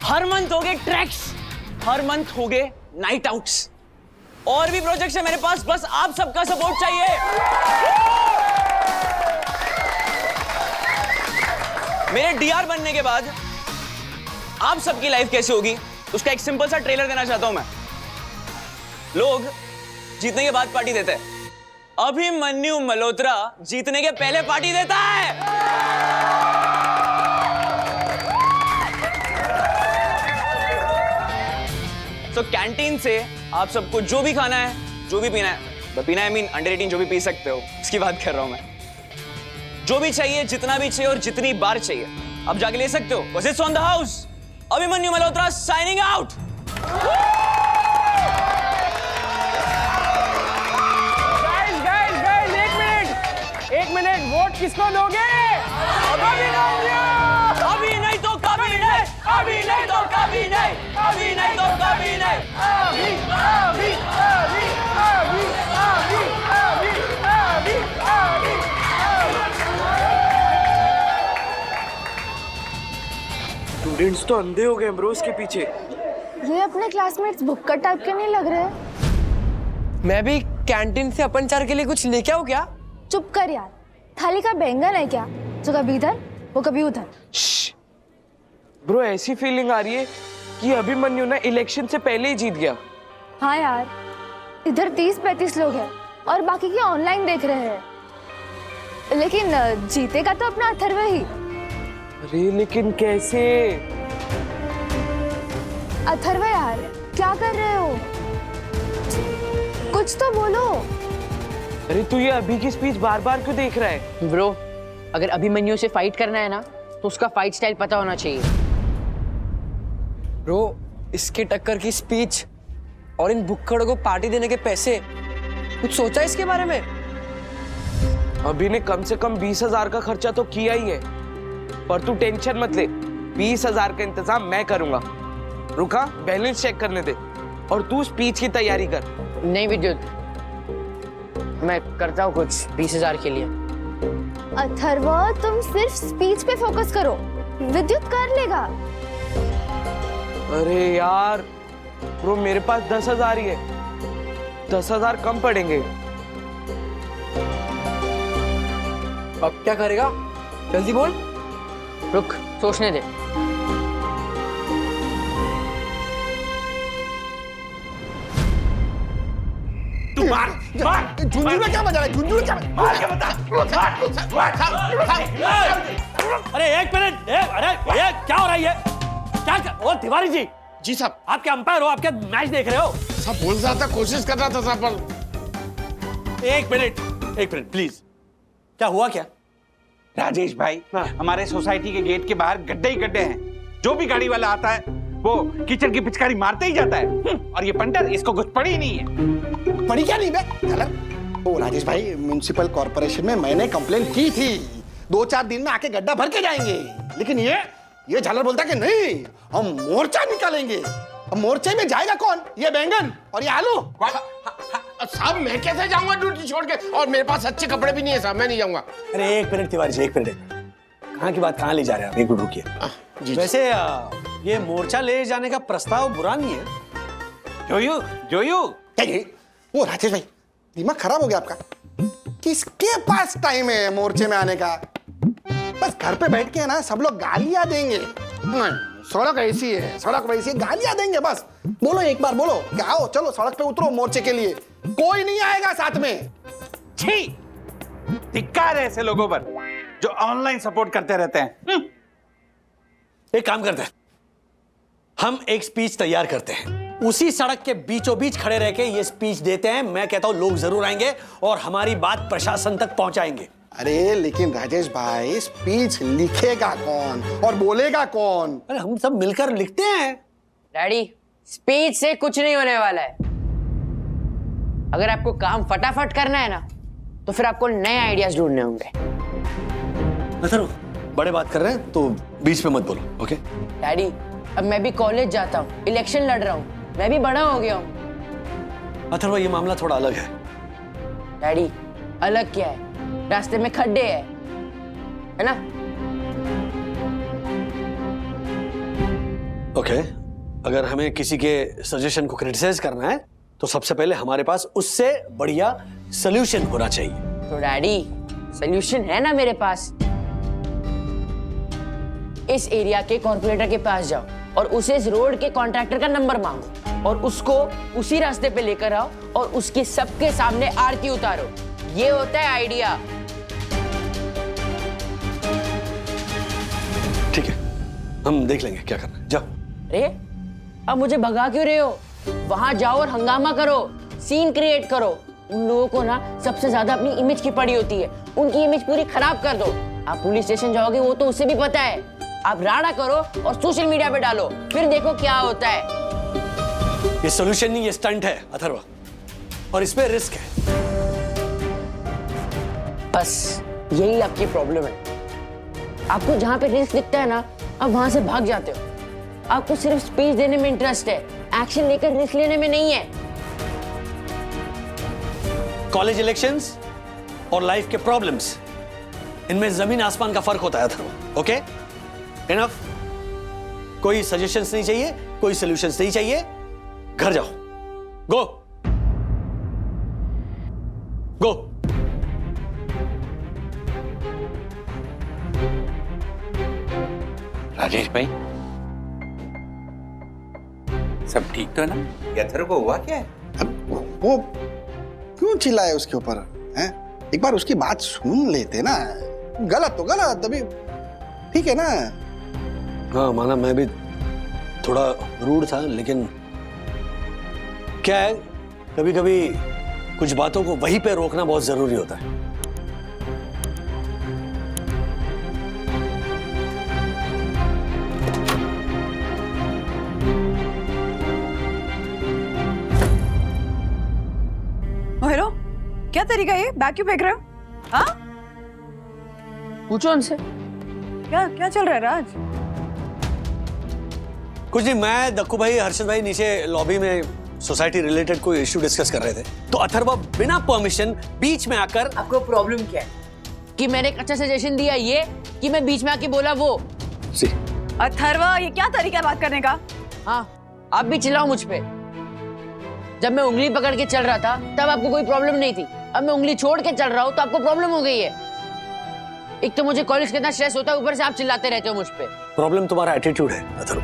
हर मंथ होगे ट्रैक्स, हर मंथ होगे नाइट आउट्स, और भी प्रोजेक्ट्स है मेरे पास, बस आप सबका सपोर्ट चाहिए। मेरे डीआर बनने के बाद आप सबकी लाइफ कैसे होगी उसका एक सिंपल सा ट्रेलर देना चाहता हूं मैं। लोग जीतने के बाद पार्टी देते हैं, अभिमन्यु मल्होत्रा जीतने के पहले पार्टी देता है। तो कैंटीन से आप सबको जो भी खाना है, जो भी पीना है, पीना है मीन अंडर 18 जो भी पी सकते हो, इसकी बात कर रहा हूं मैं, जो भी चाहिए, जितना भी चाहिए और जितनी बार चाहिए आप जाके ले सकते हो। बस it's on the house. Abhimanyu Malhotra signing out. Guys, एक मिनट, वोट किसको दोगे? अभी नहीं तो कभी नहीं, अभी नहीं तो कभी नहीं, अभी नहीं तो कभी नहीं, अभी, अभी, अभी, अभी, अभी, अभी, अभी, अभी। स्टूडेंट्स तो अंधे हो गए ब्रो इसके पीछे। ये अपने क्लासमेट्स भुक्कड़ टाइप के नहीं लग रहे? मैं भी कैंटीन से अपन चार के लिए कुछ लेके आऊं क्या? चुप कर यार, थाली का बैंगन है क्या जो कभी इधर वो कभी उधर? ब्रो ऐसी फीलिंग आ रही है कि अभिमन्यु ना इलेक्शन से पहले ही जीत गया। हाँ यार, इधर 30-35 लोग हैं और बाकी के ऑनलाइन देख रहे हैं, लेकिन जीतेगा तो अपना अथर्व ही। अरे लेकिन कैसे? अथर्व यार, क्या कर रहे हो? कुछ तो बोलो। अरे तू ये अभी की स्पीच बार बार क्यों देख रहा है? ब्रो, अगर अभिमन्यु से फाइट करना है ना तो उसका फाइट स्टाइल पता होना चाहिए। ब्रो, इसके टक्कर की स्पीच और इन भुक्खड़ों को पार्टी देने के पैसे, कुछ सोचा इसके बारे में? अभी ने कम से कम 20,000 का खर्चा तो किया ही है। पर तू टेंशन मत ले, 20,000 का इंतजाम मैं करूंगा। रुका, बैलेंस चेक करने दे और तू स्पीच की तैयारी कर। नहीं विद्युत, मैं करता हूँ कुछ 20,000 के लिए। अथर्व, तुम सिर्फ स्पीच पे फोकस करो, विद्युत कर लेगा। अरे यार ब्रो, मेरे पास 10,000 ही है, 10,000 कम पड़ेंगे। अब क्या करेगा? जल्दी बोल। रुक, सोचने दे। तू मार झुंझुनू में क्या बजा रहा है? झुंझुनू क्या मार के बता। अरे एक मिनट, अरे ये क्या हो रहा है? ये क्या ओ तिवारी जी? जी साहब। आप क्या अंपायर हो? आप क्या मैच देख रहे हो? सब बोल रहा था, कोशिश कर रहा था साहब, पर एक मिनट प्लीज। क्या हुआ क्या? राजेश भाई, हमारे सोसाइटी के गेट के बाहर गड्ढे ही गड्ढे हैं। जो भी गाड़ी वाला आता है वो किचन की पिचकारी मारते ही जाता है। और ये पंटर, इसको कुछ पड़ी ही नहीं है। पड़ी क्या नहीं बे? ओ राजेश भाई, म्युनिसिपल कॉर्पोरेशन में मैंने कंप्लेन की थी, 2-4 दिन में आके गड्ढा भर के जाएंगे। लेकिन ये झालर बोलता कि नहीं, हम मोर्चा निकालेंगे। अब मोर्चे में जाएगा कौन? ये बैंगन और ये आलू। साहब मैं कैसे जाऊंगा ड्यूटी छोड़ के? और मेरे पास अच्छे कपड़े भी नहीं है साहब, मैं नहीं जाऊंगा। अरे एक मिनट तिवारी जी, एक मिनट। कहाँ की बात कहाँ ले जा रहे हैं आप? एक मिनट रुकिए। वैसे ये मोर्चा ले जाने का प्रस्ताव बुरा नहीं है। जोयू वो राजेश भाई, दिमाग खराब हो गया आपका? किसके पास टाइम है मोर्चे में आने का? बस घर पे बैठ के ना सब लोग गालियां देंगे। सड़क ऐसी है, सड़क वैसी है, गालियां देंगे बस। बोलो एक बार, बोलो कि आओ चलो सड़क पे उतरो मोर्चे के लिए। कोई नहीं आएगा साथ में। छी, धिक्कार है ऐसे लोगों पर जो ऑनलाइन सपोर्ट करते रहते हैं। एक काम करते हैं, हम एक स्पीच तैयार करते हैं, उसी सड़क के बीचों बीच खड़े रह के ये स्पीच देते हैं। मैं कहता हूं लोग जरूर आएंगे और हमारी बात प्रशासन तक पहुंचाएंगे। अरे लेकिन राजेश भाई, स्पीच लिखेगा कौन और बोलेगा कौन? अरे हम सब मिलकर लिखते हैं। डैडी, स्पीच से कुछ नहीं होने वाला है। अगर आपको काम फटाफट करना है ना, तो फिर आपको नए आइडियाज ढूंढने होंगे। अथर्व, बड़े बात कर रहे हैं तो बीच में मत बोलो, ओके? डैडी, अब मैं भी कॉलेज जाता हूँ, इलेक्शन लड़ रहा हूँ, मैं भी बड़ा हो गया हूँ। अथर्व, ये मामला थोड़ा अलग है। डैडी, अलग क्या है? रास्ते में खड्डे है ना? ओके, अगर हमें किसी के सजेशन को क्रिटिसाइज करना है तो सबसे पहले हमारे पास उससे बढ़िया सॉल्यूशन होना चाहिए। तो डैडी, सॉल्यूशन है ना मेरे पास। इस एरिया के कॉर्पोरेटर के पास जाओ और उसे इस रोड के कॉन्ट्रैक्टर का नंबर मांगो और उसको उसी रास्ते पे लेकर आओ और उसके सबके सामने आरती उतारो। ये होता है आइडिया। ठीक है, हम देख लेंगे क्या करना है। जाओ। अरे अब मुझे भगा क्यों रहे हो? वहां जाओ और हंगामा करो, सीन क्रिएट करो। उन लोगों को ना सबसे ज्यादा अपनी इमेज की पड़ी होती है, उनकी इमेज पूरी खराब कर दो। आप पुलिस स्टेशन जाओगे वो तो उससे भी पता है। आप राड़ा करो और सोशल मीडिया पे डालो, फिर देखो क्या होता है। ये सॉल्यूशन नहीं, ये स्टंट है अथर्व, और इस पे रिस्क है। बस यही आपकी प्रॉब्लम है। आपको जहां पे रिस्क दिखता है ना, आप वहां से भाग जाते हो। आपको सिर्फ स्पीच देने में इंटरेस्ट है, एक्शन लेकर रिस्क लेने में नहीं है। कॉलेज इलेक्शंस और लाइफ के प्रॉब्लम्स, इनमें जमीन आसमान का फर्क होता है अथर्व। Okay, enough. कोई सजेशंस नहीं चाहिए, कोई सॉल्यूशंस नहीं चाहिए। घर जाओ, गो गो। राजेश भाई, सब ठीक तो है ना? अथर्व को हुआ क्या है? अब वो क्यों चिल्लाए उसके ऊपर? हैं? एक बार उसकी बात सुन लेते ना। गलत तो गलत, अभी ठीक है ना? हाँ माना, मैं भी थोड़ा रूड था, लेकिन क्या है, कभी कभी कुछ बातों को वहीं पे रोकना बहुत जरूरी होता है। हेलो, क्या तरीका है? बैग क्यों फेंक रहे हो? हाँ, पूछो उनसे। क्या क्या चल रहा है राज? कुछ नहीं, मैं दक्कू भाई हर्षद भाई नीचे लॉबी में सोसाइटी रिलेटेड कोई इश्यू डिस्कस कर रहे थे, तो अथर्वा बिना परमिशन बीच में आकर। आपको प्रॉब्लम क्या है? कि मैंने एक अच्छा सजेशन दिया ये कि मैं बीच में आके बोला वो। अथर्वा, ये क्या तरीका है बात करने का? हाँ, आप भी चिल्लाओ मुझ पे। जब मैं उंगली पकड़ के चल रहा था तब आपको कोई प्रॉब्लम नहीं थी, अब मैं उंगली छोड़ के चल रहा हूँ तो आपको प्रॉब्लम हो गई है। एक तो मुझे कॉलेज कितना स्ट्रेस होता है, ऊपर से आप चिल्लाते रहते हो मुझ पे। प्रॉब्लम तुम्हारा एटीट्यूड है अथर्व।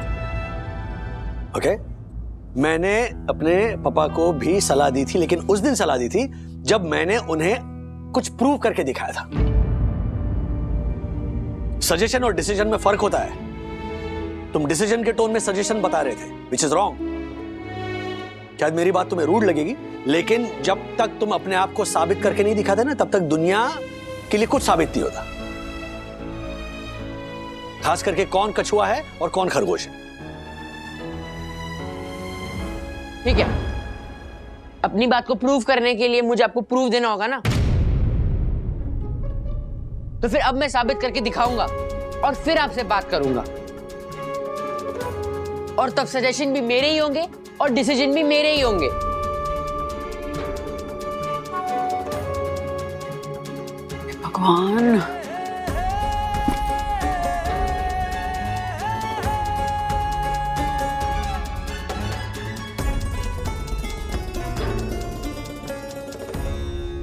ओके, मैंने अपने पापा को भी सलाह दी थी, लेकिन उस दिन सलाह दी थी जब मैंने उन्हें कुछ प्रूव करके दिखाया था। सजेशन और डिसीजन में फर्क होता है। तुम डिसीजन के टोन में सजेशन बता रहे थे, विच इज रॉन्ग। शायद मेरी बात तुम्हें रूड लगेगी, लेकिन जब तक तुम अपने आप को साबित करके नहीं दिखाते ना, तब तक दुनिया के लिए कुछ साबित नहीं होता। खास करके कौन कछुआ है और कौन खरगोश है। ठीक है, अपनी बात को प्रूव करने के लिए मुझे आपको प्रूफ देना होगा ना, तो फिर अब मैं साबित करके दिखाऊंगा और फिर आपसे बात करूंगा, और तब सजेशन भी मेरे ही होंगे और डिसीजन भी मेरे ही होंगे। भगवान,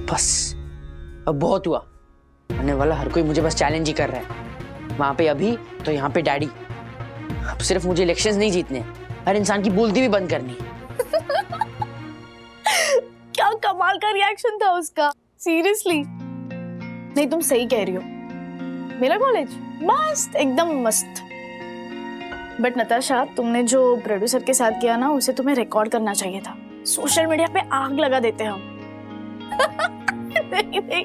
बस अब बहुत हुआ। आने वाला हर कोई मुझे बस चैलेंज ही कर रहा है, वहां पे अभी तो यहाँ पे डैडी। अब सिर्फ मुझे इलेक्शंस नहीं जीतने, हर इंसान की बोलती भी बंद करनी है। क्या कमाल का रिएक्शन था उसका, सीरियसली। नहीं, तुम सही कह रही हो, मेरा कॉलेज मस्त, एकदम मस्त। बट नताशा, तुमने जो प्रोड्यूसर के साथ किया ना, उसे तुम्हें रिकॉर्ड करना चाहिए था। सोशल मीडिया पे आग लगा देते हम। नहीं, नहीं।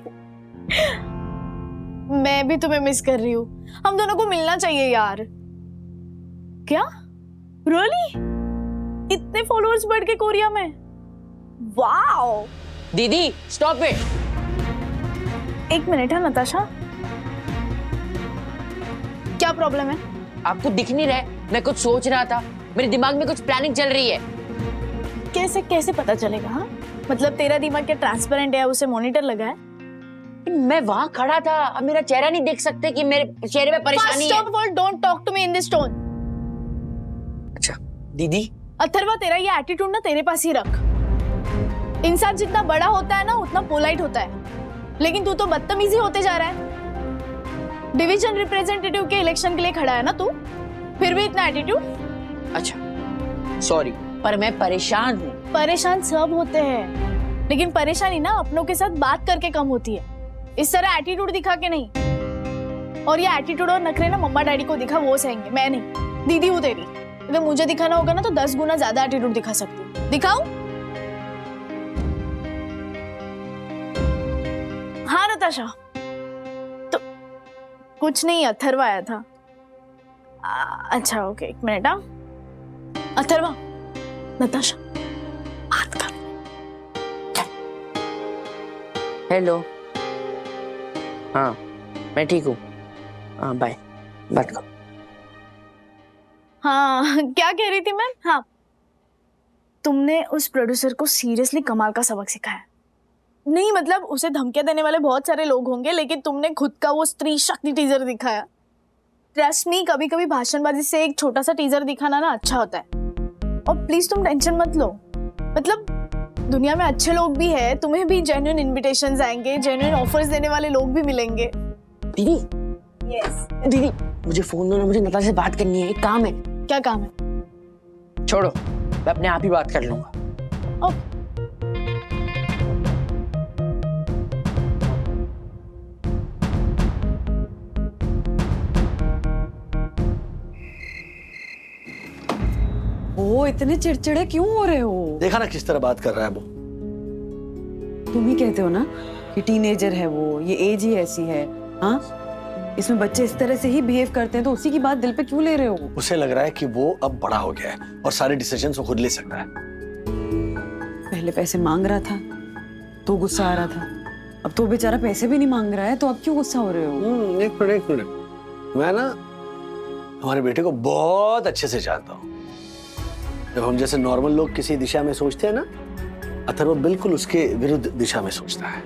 मैं भी तुम्हें मिस कर रही हूँ, हम दोनों को मिलना चाहिए यार। क्या रियली? इतने फॉलोअर्स बढ़ के कोरिया में? वाओ दीदी स्टॉप इट। एक मिनट है नताशा, क्या प्रॉब्लम है? आपको दिख नहीं रहा है? मैं कुछ सोच रहा था, मेरे दिमाग में कुछ प्लानिंग चल रही है। कैसे कैसे पता चलेगा? हाँ, मतलब तेरा दिमाग क्या ट्रांसपेरेंट है, उसे मॉनिटर लगा है? मैं वहां खड़ा था, अब मेरा चेहरा नहीं देख सकते कि मेरे चेहरे में परेशानी है? Don't talk to me in this tone. अच्छा दीदी। अथर्वा, तेरा ये एटीट्यूड ना तेरे पास ही रख। इंसान जितना बड़ा होता है ना, उतना पोलाइट होता है, लेकिन तू तो बदतमीजी होते जा रहा है। डिवीजन रिप्रेजेंटेटिव के इलेक्शन के लिए खड़ा है ना तू, फिर भी इतना एटीट्यूड। अच्छा सॉरी, पर मैं परेशान हूँ। परेशान सब होते हैं, लेकिन परेशानी ना अपनों के साथ बात करके कम होती है, इस तरह एटीट्यूड दिखा के नहीं। और ये एटीट्यूड और नखरे ना मम्मा डैडी को दिखा, वो सहेंगे, मैं नहीं। दीदी हूँ तेरी, अगर मुझे दिखाना होगा ना तो 10 गुना ज्यादा एटीट्यूड दिखा सकती हूँ। दिखाऊं? हाँ नताशा, तो कुछ नहीं, अथर्वा आया था। अच्छा ओके, एक मिनट। हाँ अथर्वा, नताशा बात कर। हेलो, हाँ मैं ठीक हूँ, हाँ बाय, बात करो। हाँ क्या कह रही थी मैं? हाँ, तुमने उस प्रोड्यूसर को सीरियसली कमाल का सबक सिखाया। नहीं मतलब उसे धमकियां देने वाले बहुत सारे लोग होंगे, लेकिन तुमने खुद का वो स्त्री शक्ति टीजर दिखाया। ट्रस्ट मी, कभी कभी भाषणबाजी से एक छोटा सा टीजर दिखाना ना अच्छा होता है। और प्लीज तुम टेंशन मत लो, मतलब दुनिया में अच्छे लोग भी है, तुम्हें भी जेन्युइन इनविटेशंस आएंगे, जेन्युइन ऑफर्स देने वाले लोग भी मिलेंगे। दीदी यस दीदी, मुझे फोन दो ना, मुझे नताशा से बात करनी है, एक काम है। क्या काम है? छोड़ो, मैं अपने आप ही बात कर लूंगा। वो इतने चिड़चिड़े क्यों हो रहे हो? देखा ना किस तरह बात कर रहा है वो। तुम ही कहते हो ना कि टीनेजर है वो, ये एज ही ऐसी है। हाँ, इसमें बच्चे इस तरह से ही बिहेव करते हैं, तो उसी की बात दिल पे क्यों ले रहे हो? उसे लग रहा है कि वो अब बड़ा हो गया है और सारे डिसीजंस वो खुद ले सकता है। पहले पैसे मांग रहा था तो गुस्सा आ रहा था, अब तो बेचारा पैसे भी नहीं मांग रहा है, तो अब क्यों गुस्सा हो रहे हो? एक मिनट, मैं ना हमारे बेटे को बहुत अच्छे से जानता हूँ। जब हम जैसे नॉर्मल लोग किसी दिशा में सोचते हैं ना, अथर्व बिल्कुल उसके विरुद्ध दिशा में सोचता है।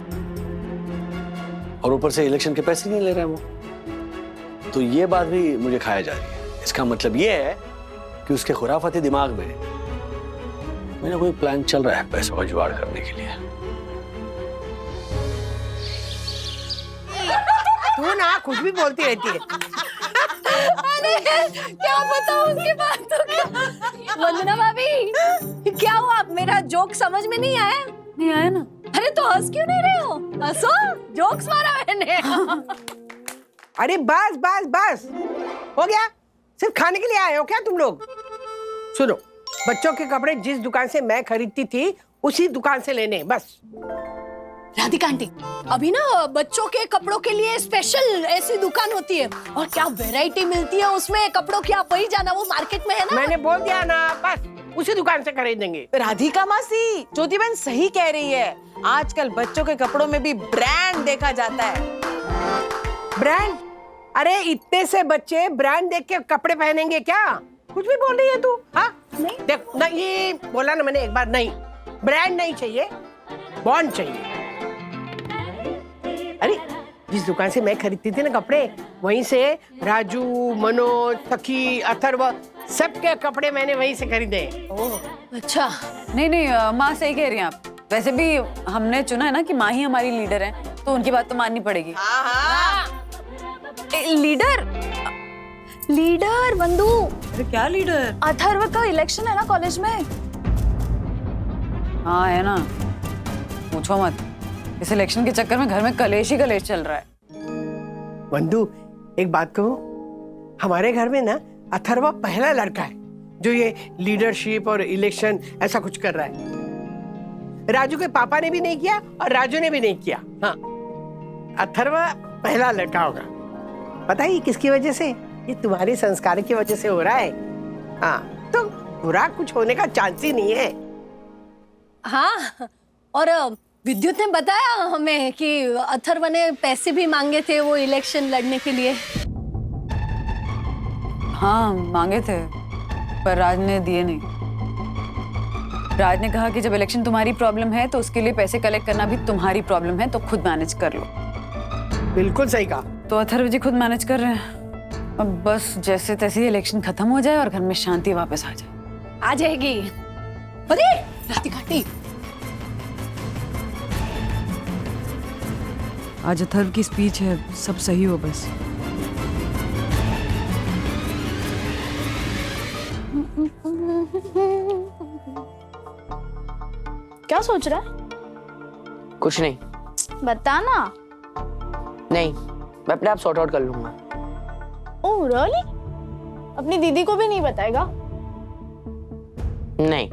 और ऊपर से इलेक्शन के पैसे नहीं ले रहे हैं वो। तो ये बात भी मुझे खाया जा रही है। इसका मतलब ये है कि उसके खुराफाती दिमाग में मेरा कोई प्लान चल रहा है पैसों का जुगाड़ करने के लिए। तू ना कुछ भी बोलती रहती है। अरे क्या बताऊं उसके बाद तो क्या। वंदना भाभी क्या हुआ, मेरा जोक समझ में नहीं आया? नहीं आया ना? अरे तो हंस क्यों नहीं रहे हो? हंसो, जोक्स मारा मैंने। अरे बस बस बस हो गया। सिर्फ खाने के लिए आए हो क्या तुम लोग? सुनो, बच्चों के कपड़े जिस दुकान से मैं खरीदती थी उसी दुकान से लेने, बस। राधिका आंटी, अभी ना बच्चों के कपड़ों के लिए स्पेशल ऐसी दुकान होती है और क्या वैरायटी मिलती है उसमें कपड़ों की। आप वही जाना, वो मार्केट में है ना। मैंने बोल दिया ना, बस उसी दुकान से खरीदेंगे। राधिका मासी, ज्योति बहन सही कह रही है। आजकल बच्चों के कपड़ों में भी ब्रांड देखा जाता है। ब्रांड? अरे इतने से बच्चे ब्रांड देख के कपड़े पहनेंगे क्या? कुछ भी बोल रही है तू। हाँ नहीं देख ना, ये बोला ना मैंने एक बार, नहीं ब्रांड नहीं चाहिए, बॉन्ड चाहिए। अरे जिस दुकान से मैं खरीदती थी ना कपड़े, वहीं से राजू, मनोज, सखी, अथर्व सबके कपड़े मैंने वहीं से खरीदे। ओह अच्छा। नहीं माँ सही कह रही हैं आप। वैसे भी हमने चुना है ना कि माँ ही हमारी लीडर है, तो उनकी बात तो माननी पड़ेगी। लीडर? लीडर बंधु। अरे क्या लीडर? अथर्व का इलेक्शन है ना कॉलेज में। हाँ है ना, पूछो मत। इस इलेक्शन के चक्कर में घर में कलेश ही कलेश चल रहा है। बंधु एक बात कहूं, हमारे घर में ना अथर्व पहला लड़का है जो ये लीडरशिप और इलेक्शन ऐसा कुछ कर रहा है। राजू के पापा ने भी नहीं किया और राजू ने भी नहीं किया। हाँ, अथर्व पहला लड़का होगा। पता ही किसकी वजह से? ये तुम्हारे संस्कार की वजह से हो रहा है। हाँ, तो बुरा कुछ होने का चांस ही नहीं है। हाँ, और विद्युत ने बताया हमें कि अथर्व ने पैसे भी मांगे थे वो इलेक्शन लड़ने के लिए। हाँ मांगे थे, पर राज ने दिए नहीं। राज ने कहा कि जब इलेक्शन तुम्हारी प्रॉब्लम है तो उसके लिए पैसे कलेक्ट करना भी तुम्हारी प्रॉब्लम है, तो खुद मैनेज कर लो। बिल्कुल सही कहा। तो अथर्व जी खुद मैनेज कर रहे हैं। अब बस जैसे तैसे इलेक्शन खत्म हो जाए और घर में शांति वापस आ जाए। आ जाएगी। अरे राधिका आंटी, आज अथर्व की स्पीच है, सब सही हो बस। क्या सोच रहा है? कुछ नहीं। बता ना। नहीं, मैं अपने आप सॉर्ट आउट कर लूंगा। Oh really? अपनी दीदी को भी नहीं बताएगा? नहीं,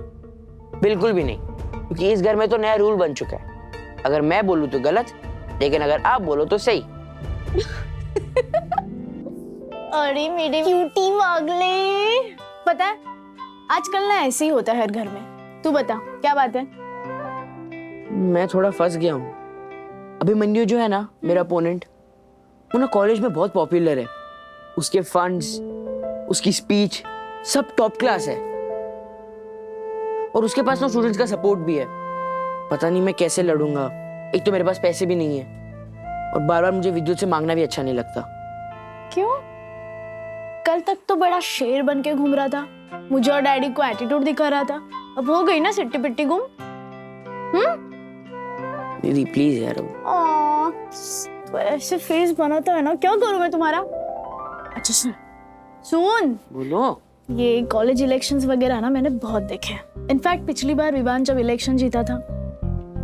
बिल्कुल भी नहीं, क्योंकि इस घर में तो नया रूल बन चुका है। अगर मैं बोलूं तो गलत, लेकिन अगर आप बोलो तो सही। अरे मेरे क्यूटी वागले। पता है आजकल ना ऐसे ही होता है हर घर में। तू बता क्या बात है? मैं थोड़ा फंस गया हूँ। अभिमन्यु जो है ना, मेरा अपोनेंट, वो ना कॉलेज में बहुत पॉपुलर है। उसके फंड्स, उसकी स्पीच सब टॉप क्लास है, और उसके पास ना स्टूडेंट्स का सपोर्ट भी है। पता नहीं मैं कैसे लड़ूंगा। एक तो मेरे पास पैसे भी नहीं है, और बार बार मुझे विद्युत से मांगना भी अच्छा नहीं लगता। क्यों? कल तक तो बड़ा शेर बन के घूम रहा था, मुझे और डैडी को एटीट्यूड दिखा रहा था। अब हो गई ना सिट्टी पिट्टी गुम। दीदी प्लीज यार। तो ऐसे फेस बनाता है ना, क्या करूं मैं तुम्हारा? अच्छा सुन बोलो। ये कॉलेज इलेक्शंस वगैरह ना मैंने बहुत देखे हैं। इनफैक्ट पिछली बार विवान जब इलेक्शन जीता था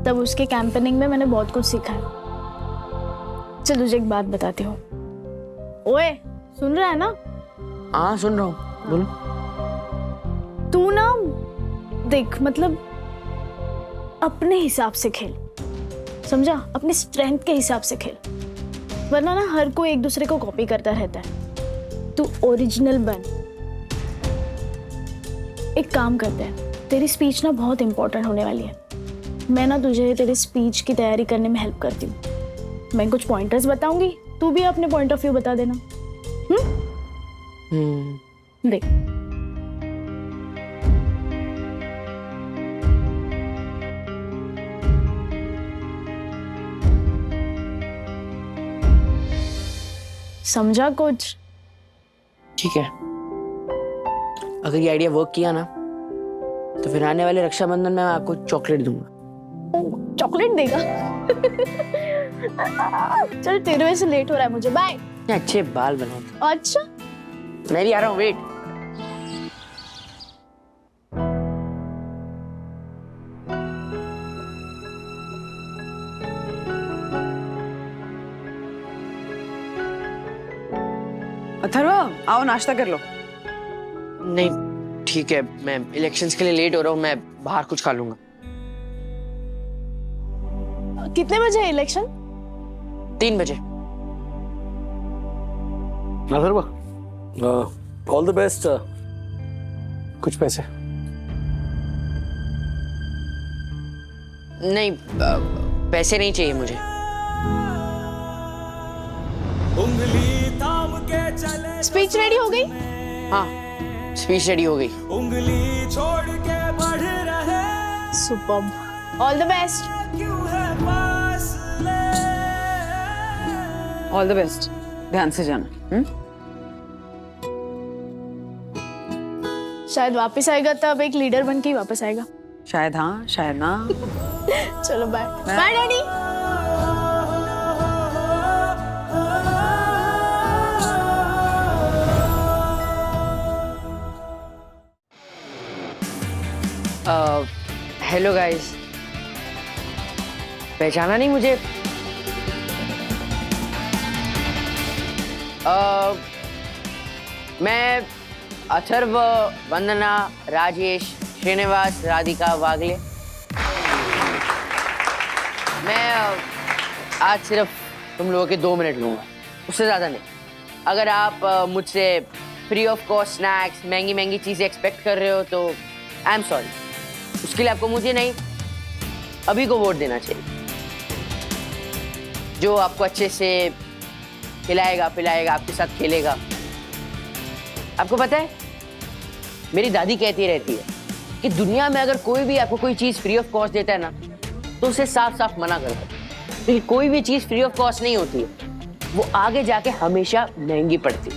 तब उसके कैंपेनिंग में मैंने बहुत कुछ सीखा है। चल तुझे एक बात बताती हूँ। ओए सुन रहा है ना? हाँ सुन रहा हूँ, बोलो। तू ना देख, मतलब अपने हिसाब से खेल, समझा? अपने स्ट्रेंथ के हिसाब से खेल, वरना ना हर कोई एक दूसरे को कॉपी करता रहता है। तू ओरिजिनल बन। एक काम करते हैं, तेरी स्पीच ना बहुत इंपॉर्टेंट होने वाली है। मैं ना तुझे तेरी स्पीच की तैयारी करने में हेल्प करती हूँ। मैं कुछ पॉइंटर्स बताऊंगी, तू भी अपने पॉइंट ऑफ व्यू बता देना। देख समझा कुछ? ठीक है, अगर ये आइडिया वर्क किया ना तो फिर आने वाले रक्षाबंधन में मैं आपको चॉकलेट दूंगा। चॉकलेट देगा? चल तेरे वजह से लेट हो रहा है मुझे, बाय। अच्छे बाल बनाए। अच्छा मैं भी आ रहा हूँ, वेट। अथर्व आओ नाश्ता कर लो। नहीं ठीक है, मैं इलेक्शंस के लिए लेट हो रहा हूँ, मैं बाहर कुछ खा लूंगा। कितने बजे है इलेक्शन? 3 बजे। Atharva all the best. कुछ पैसे? नहीं पैसे नहीं चाहिए मुझे। स्पीच रेडी हो गई? हाँ स्पीच रेडी हो गई। उंगली छोड़ के बढ़ रहे। Superb, all the best. All the best, ध्यान से जाना। शायद वापस आएगा तब एक लीडर बन के ही वापस आएगा। शायद हाँ शायद ना। चलो bye bye daddy. Hello guys, पहचाना नहीं मुझे? मैं अथर्व, वंदना, राजेश, श्रीनिवास, राधिका, वागले। मैं आज सिर्फ तुम लोगों के 2 मिनट लूँगा, उससे ज़्यादा नहीं। अगर आप मुझसे फ्री ऑफ कॉस्ट स्नैक्स, महंगी महंगी चीज़ें एक्सपेक्ट कर रहे हो तो आई एम सॉरी। उसके लिए आपको मुझे नहीं, अभी को वोट देना चाहिए, जो आपको अच्छे से खिलाएगा पिलाएगा, आपके साथ खेलेगा। आपको पता है मेरी दादी कहती रहती है कि दुनिया में अगर कोई भी आपको कोई चीज़ फ्री ऑफ कॉस्ट देता है ना तो उसे साफ साफ मना कर दो, क्योंकि कोई भी चीज़ फ्री ऑफ कॉस्ट नहीं होती है, वो आगे जाके हमेशा महंगी पड़ती है।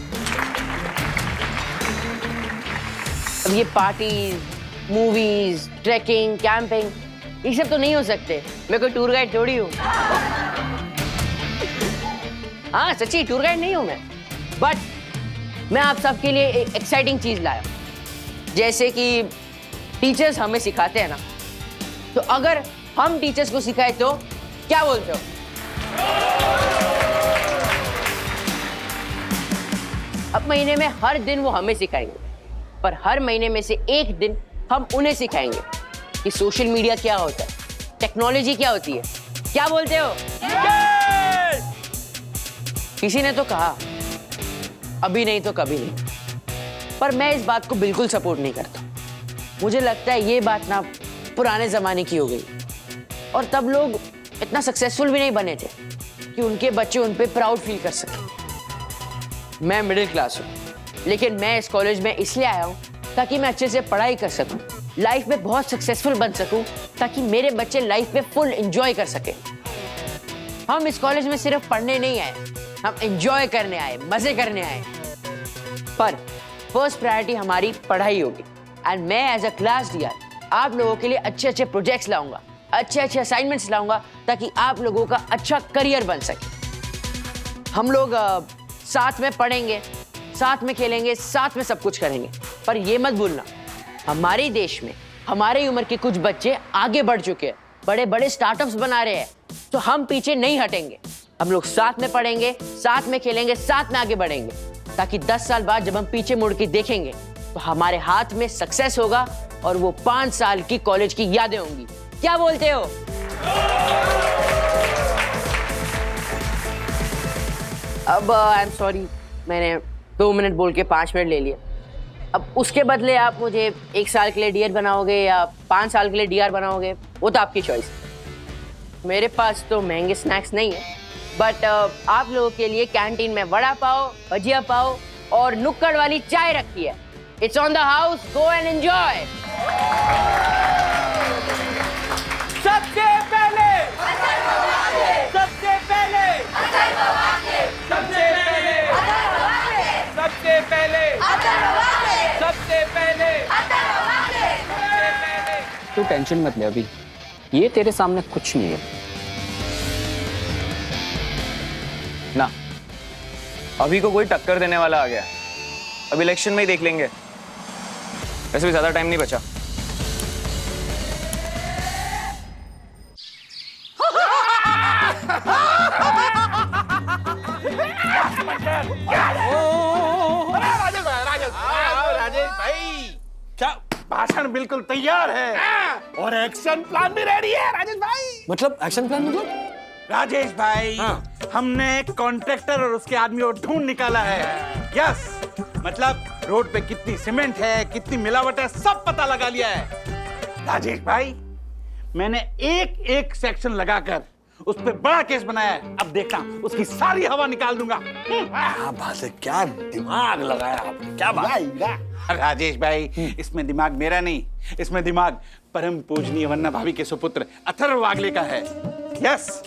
अब ये पार्टीज, मूवीज, ट्रैकिंग, कैंपिंग, ये सब तो नहीं हो सकते। मैं कोई टूर गाइड थोड़ी हूँ। हाँ सच्ची टूर गाइड नहीं हूँ मैं, बट मैं आप सबके लिए एक एक्साइटिंग चीज लाया। जैसे कि टीचर्स हमें सिखाते हैं ना, तो अगर हम टीचर्स को सिखाए तो क्या बोलते हो? अब महीने में हर दिन वो हमें सिखाएंगे, पर हर महीने में से एक दिन हम उन्हें सिखाएंगे कि सोशल मीडिया क्या होता है, टेक्नोलॉजी क्या होती है। क्या बोलते हो? किसी ने तो कहा अभी नहीं तो कभी नहीं, पर मैं इस बात को बिल्कुल सपोर्ट नहीं करता। मुझे लगता है ये बात ना पुराने जमाने की हो गई, और तब लोग इतना सक्सेसफुल भी नहीं बने थे कि उनके बच्चे उन पे प्राउड फील कर सकें। मैं मिडिल क्लास हूँ, लेकिन मैं इस कॉलेज में इसलिए आया हूँ ताकि मैं अच्छे से पढ़ाई कर सकूँ, लाइफ में बहुत सक्सेसफुल बन सकूँ, ताकि मेरे बच्चे लाइफ में फुल एंजॉय कर सकें। हम इस कॉलेज में सिर्फ पढ़ने नहीं आए, हम एंजॉय करने आए, मजे करने आए। पर फर्स्ट प्रायोरिटी हमारी पढ़ाई होगी, एंड मैं एज अ क्लास डीआर आप लोगों के लिए अच्छे अच्छे प्रोजेक्ट्स लाऊंगा, अच्छे अच्छे असाइनमेंट्स लाऊंगा, ताकि आप लोगों का अच्छा करियर बन सके। हम लोग साथ में पढ़ेंगे, साथ में खेलेंगे, साथ में सब कुछ करेंगे। पर ये मत भूलना, हमारे देश में हमारी उम्र के कुछ बच्चे आगे बढ़ चुके हैं, बड़े बड़े स्टार्टअप्स बना रहे हैं, तो हम पीछे नहीं हटेंगे। हम लोग साथ में पढ़ेंगे, साथ में खेलेंगे, साथ में आगे बढ़ेंगे, ताकि 10 साल बाद जब हम पीछे मुड़ के देखेंगे तो हमारे हाथ में सक्सेस होगा और वो 5 साल की कॉलेज की यादें होंगी। क्या बोलते हो? अब आई एम सॉरी, मैंने 2 मिनट बोल के 5 मिनट ले लिए। अब उसके बदले आप मुझे 1 साल के लिए डीआर बनाओगे या 5 साल के लिए डीआर बनाओगे, वो तो आपकी चॉइस। मेरे पास तो महंगे स्नैक्स नहीं है, बट आप लोगों के लिए कैंटीन में वड़ा पाव, भजिया पाव और नुक्कड़ वाली चाय रखी है। It's on the house, go and enjoy. सबसे पहले सबसे पहले सबसे पहले सबसे पहले सबसे पहले तू टेंशन मत ले, अभी ये तेरे सामने कुछ नहीं है ना। अभी को कोई टक्कर देने वाला आ गया, अब इलेक्शन में ही देख लेंगे। वैसे भी ज्यादा टाइम नहीं बचा। राजेश भाई, क्या भाषण बिल्कुल तैयार है और एक्शन प्लान भी रेडी है राजेश भाई। मतलब एक्शन प्लान मतलब? राजेश भाई, हमने कॉन्ट्रैक्टर और उसके आदमी को ढूंढ निकाला है। यस, मतलब रोड पे कितनी सीमेंट है, कितनी मिलावट है, सब पता लगा लिया है। राजेश भाई, मैंने एक एक सेक्शन लगाकर उस पे बड़ा केस बनाया है। अब देखना, उसकी सारी हवा निकाल दूंगा। क्या बात है, क्या दिमाग लगाया आपने, क्या बात। राजेश भाई, इसमें दिमाग मेरा नहीं, इसमें दिमाग परम पूजनीय वन्ना भाभी के सुपुत्र अथर्व वागले का है। यस,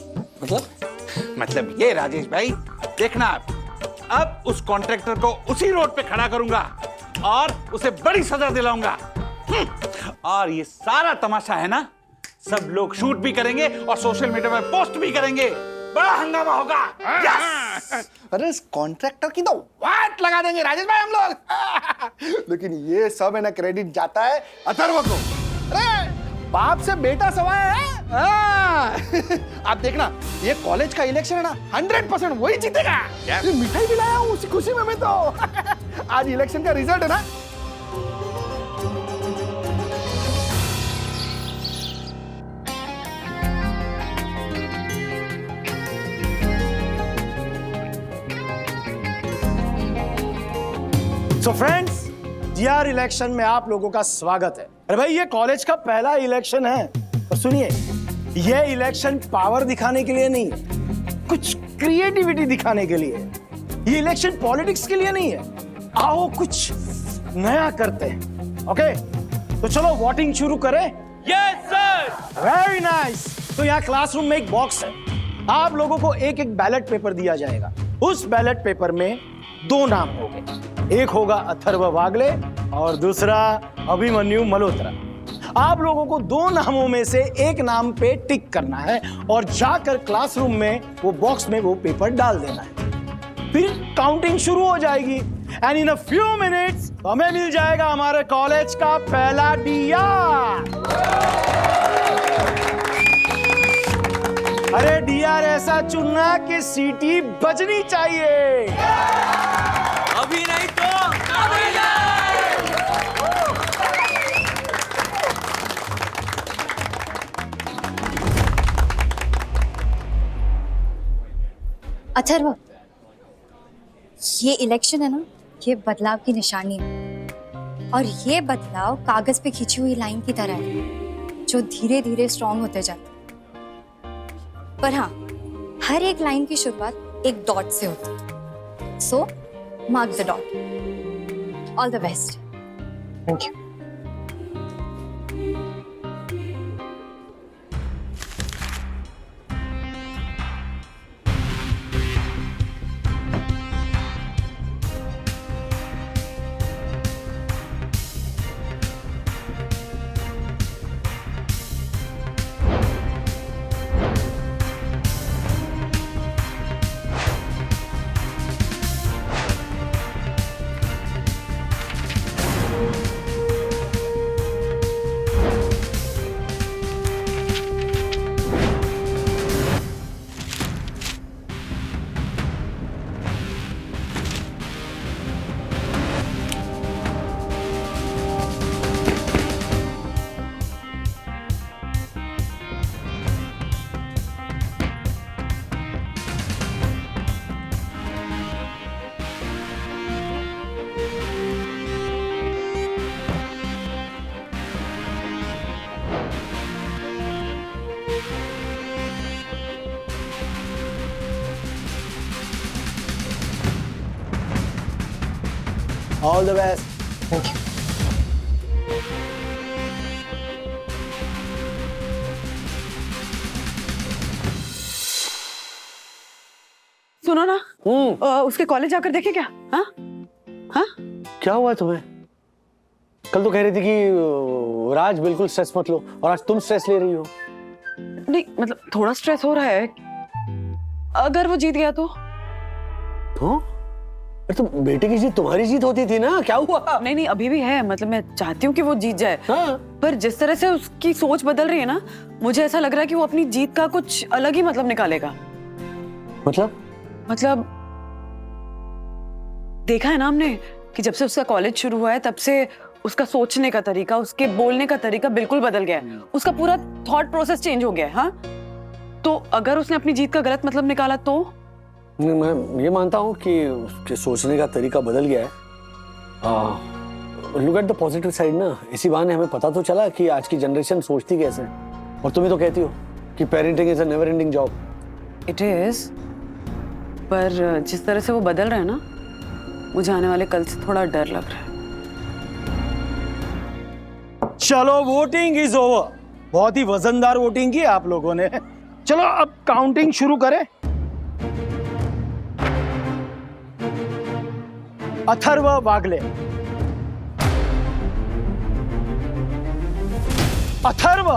मतलब ये राजेश भाई, देखना आप, अब उस कॉन्ट्रैक्टर को उसी रोड पे खड़ा करूंगा और उसे बड़ी सजा दिलाऊंगा। और ये सारा तमाशा है ना, सब लोग शूट भी करेंगे और सोशल मीडिया पर पोस्ट भी करेंगे। बड़ा हंगामा होगा। यस! अरे इस कॉन्ट्रैक्टर की तो वाट लगा देंगे राजेश भाई हम लोग। लेकिन ये सब है ना, क्रेडिट जाता है अथर्व को। अरे बाप से बेटा सवाया है। आप देखना, ये कॉलेज का इलेक्शन है ना, 100% वही जीतेगा। ये मिठाई भी लाया हूँ उसी खुशी में मैं तो। आज इलेक्शन का रिजल्ट है ना। सो फ्रेंड्स, जीआर इलेक्शन में आप लोगों का स्वागत है। अरे भाई, ये कॉलेज का पहला इलेक्शन है। और सुनिए, ये इलेक्शन पावर दिखाने के लिए नहीं है, कुछ क्रिएटिविटी दिखाने के लिए है। ये इलेक्शन पॉलिटिक्स के लिए नहीं है। आओ कुछ नया करते हैं। ओके, तो चलो वोटिंग शुरू करें। Yes sir. Very nice. तो यहाँ क्लासरूम में एक बॉक्स है, आप लोगों को एक एक बैलेट पेपर दिया जाएगा। उस बैलेट पेपर में 2 नाम होंगे, एक होगा अथर्व वागले और दूसरा अभिमन्यु मल्होत्रा। आप लोगों को 2 नामों में से एक नाम पे टिक करना है और जाकर क्लासरूम में वो बॉक्स में वो पेपर डाल देना है। फिर काउंटिंग शुरू हो जाएगी and in a few minutes हमें मिल जाएगा हमारे कॉलेज का पहला डीआर। अरे डीआर ऐसा चुनना कि सीटी बजनी चाहिए। अभी नहीं तो अभी नहीं। अथर्व, ये इलेक्शन है ना, ये बदलाव की निशानी है। और ये बदलाव कागज पे खींची हुई लाइन की तरह है, जो धीरे धीरे स्ट्रॉन्ग होते जाते हैं। पर हाँ, हर एक लाइन की शुरुआत एक डॉट से होती है। So mark the dot. All the best. Thank you. All the best. Thank you. सुनो ना, उसके कॉलेज जाकर देखे क्या? हाँ हाँ, क्या हुआ तुम्हें? कल तो कह रही थी कि राज बिल्कुल स्ट्रेस मत लो, और आज तुम स्ट्रेस ले रही हो। नहीं मतलब थोड़ा स्ट्रेस हो रहा है। अगर वो जीत गया तो? अरे तो बेटे की जीत तुम्हारी जीत होती थी ना, क्या हुआ? नहीं अभी भी है, मतलब मैं चाहती हूँ कि वो जीत जाए। हाँ। पर जिस तरह से उसकी सोच बदल रही है ना, मुझे ऐसा लग रहा है कि वो अपनी जीत का कुछ अलग ही मतलब निकालेगा। मतलब देखा है ना हमने कि जब से उसका कॉलेज शुरू हुआ है तब से उसका सोचने का तरीका, उसके बोलने का तरीका बिल्कुल बदल गया है। उसका पूरा थॉट प्रोसेस चेंज हो गया है। हाँ, तो अगर उसने अपनी जीत का गलत मतलब निकाला तो? मैं ये मानता हूँ कि उसके सोचने का तरीका बदल गया है। Look at the positive side ना, इसी बहाने हमें पता तो चला कि आज की जनरेशन सोचती कैसे है। और तुम ही तो कहती हो कि parenting is a never ending job. It is, पर जिस तरह से वो बदल रहा है ना, मुझे आने वाले कल से थोड़ा डर लग रहा है। चलो वोटिंग इज ओवर। बहुत ही वजनदार वोटिंग की आप लोगों ने। चलो अब काउंटिंग शुरू करें। अथर्व वागले, अथर्व,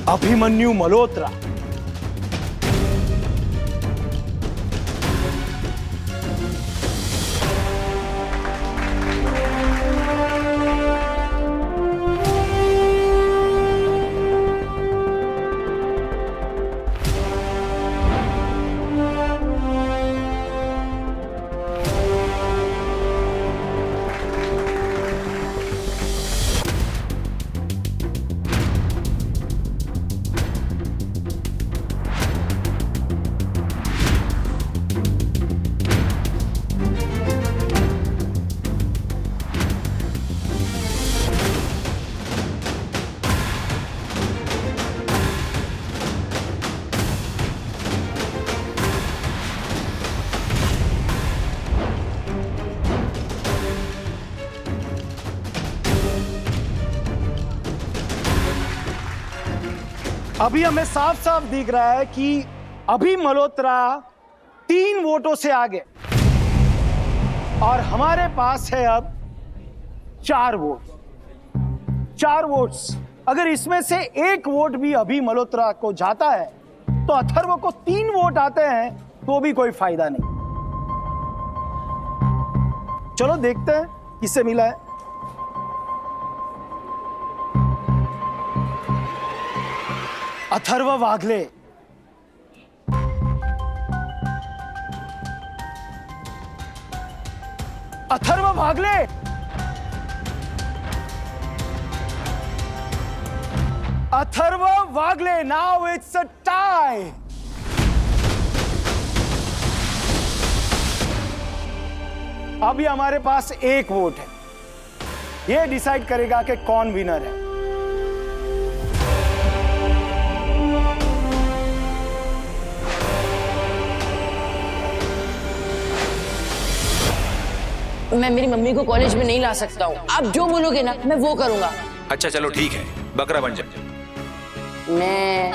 अभिमन्यु मल्होत्रा, अभी हमें साफ साफ दिख रहा है कि अभी मल्होत्रा 3 वोटों से आगे, और हमारे पास है अब 4 वोट। 4 वोट्स, अगर इसमें से 1 वोट भी अभी मल्होत्रा को जाता है तो अथर्व को 3 वोट आते हैं, तो भी कोई फायदा नहीं। चलो देखते हैं किससे मिला है। अथर्व वागले, अथर्व वागले, अथर्व वागले, नाउ इट्स अ टाई। अभी हमारे पास 1 वोट है, यह डिसाइड करेगा कि कौन विनर है। मैं मेरी मम्मी को कॉलेज में नहीं ला सकता हूँ। आप जो बोलोगे ना मैं वो करूँगा। अच्छा चलो ठीक है, बकरा बन जा। मैं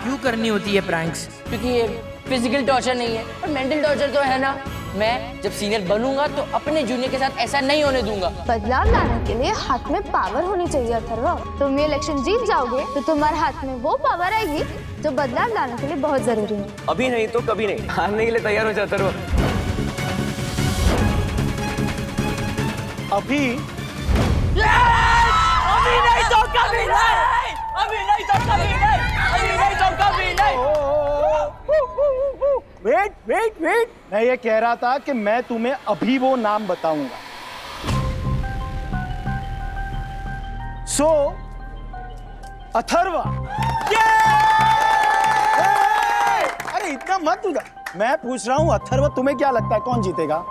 क्यों करनी होती है प्रैंक्स? क्योंकि ये फिजिकल टॉर्चर नहीं है, पर मेंटल टॉर्चर तो है ना। मैं जब सीनियर बनूंगा तो अपने जूनियर के साथ ऐसा नहीं होने दूंगा। बदलाव लाने के लिए हाथ में पावर होनी चाहिए अथर्व। तुम ये इलेक्शन जीत जाओगे तो तुम्हारे हाथ में वो पावर आएगी जो बदलाव लाने के लिए बहुत जरूरी है। अभी नहीं तो कभी नहीं, हारने के लिए तैयार हो जाता रहो। अभी नहीं तो कभी नहीं, अभी नहीं तो कभी नहीं, अभी नहीं तो कभी नहीं। वेट वेट वेट, मैं ये कह रहा था कि मैं तुम्हें अभी वो नाम बताऊंगा। सो अथर्व, अरे इतना मत उधर, मैं पूछ रहा हूं अथर्व तुम्हें क्या लगता है कौन जीतेगा?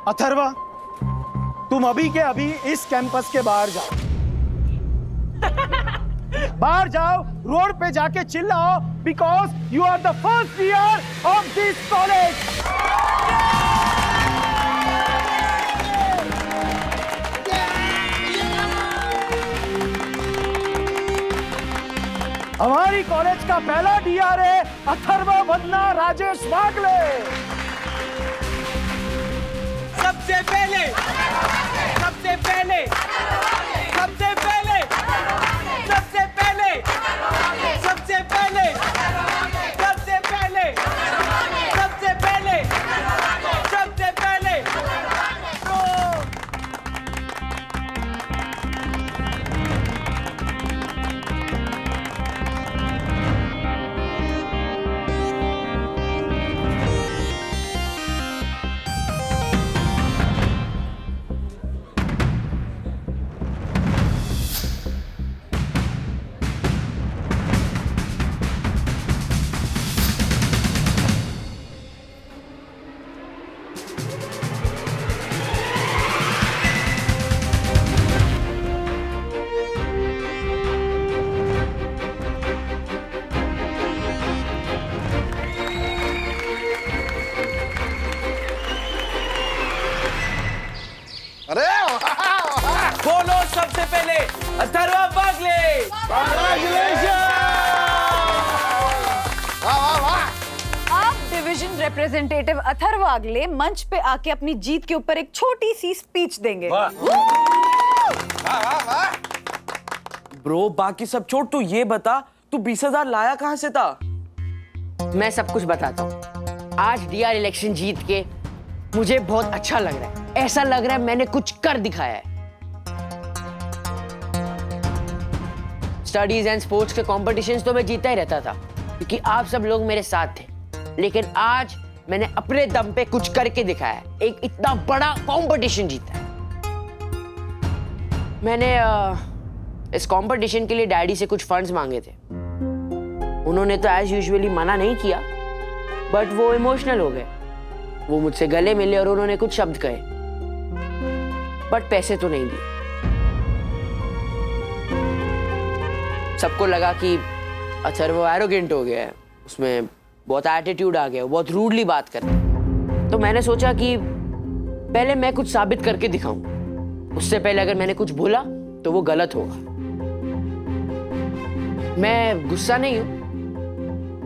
अथर्व तुम अभी के अभी इस कैंपस के बाहर जाओ। बाहर जाओ, रोड पे जाके चिल्लाओ, because you are the first year of this college. हमारी कॉलेज का पहला डीआर है अथर्ववन्ना राजेश वागले। सबसे पहले सबसे पहले सबसे पहले सबसे पहले सबसे पहले सबसे पहले सबसे पहले सबसे पहले अरे बोलो सबसे पहले अथर्व वागले। आप डिवीजन रिप्रेजेंटेटिव अथर्व वागले मंच पे आके अपनी जीत के ऊपर एक छोटी सी स्पीच देंगे। ब्रो बाकी सब छोड़, तू ये बता तू 20,000 लाया कहाँ से था? मैं सब कुछ बताता हूँ। आज डीआर इलेक्शन जीत के मुझे बहुत अच्छा लग रहा है। ऐसा लग रहा है मैंने कुछ कर दिखाया है। स्टडीज एंड स्पोर्ट्स के कॉम्पिटिशन्स तो मैं जीता ही रहता था क्योंकि आप सब लोग मेरे साथ थे, लेकिन आज मैंने अपने दम पे कुछ करके दिखाया है। एक इतना बड़ा कॉम्पिटिशन जीता है। मैंने इस कॉम्पिटिशन के लिए डैडी से कुछ फंड्स मांगे थे। उन्होंने तो एज यूजुअली मना नहीं किया, बट वो इमोशनल हो गए। वो मुझसे गले मिले और उन्होंने कुछ शब्द कहे, बट पैसे तो नहीं दिए। सबको लगा कि अथर्व एरोगेंट हो गया है, उसमें बहुत एटीट्यूड आ गया, बहुत रूडली बात करता है। तो मैंने सोचा कि पहले मैं कुछ साबित करके दिखाऊं। उससे पहले अगर मैंने कुछ बोला तो वो गलत होगा। मैं गुस्सा नहीं हूं,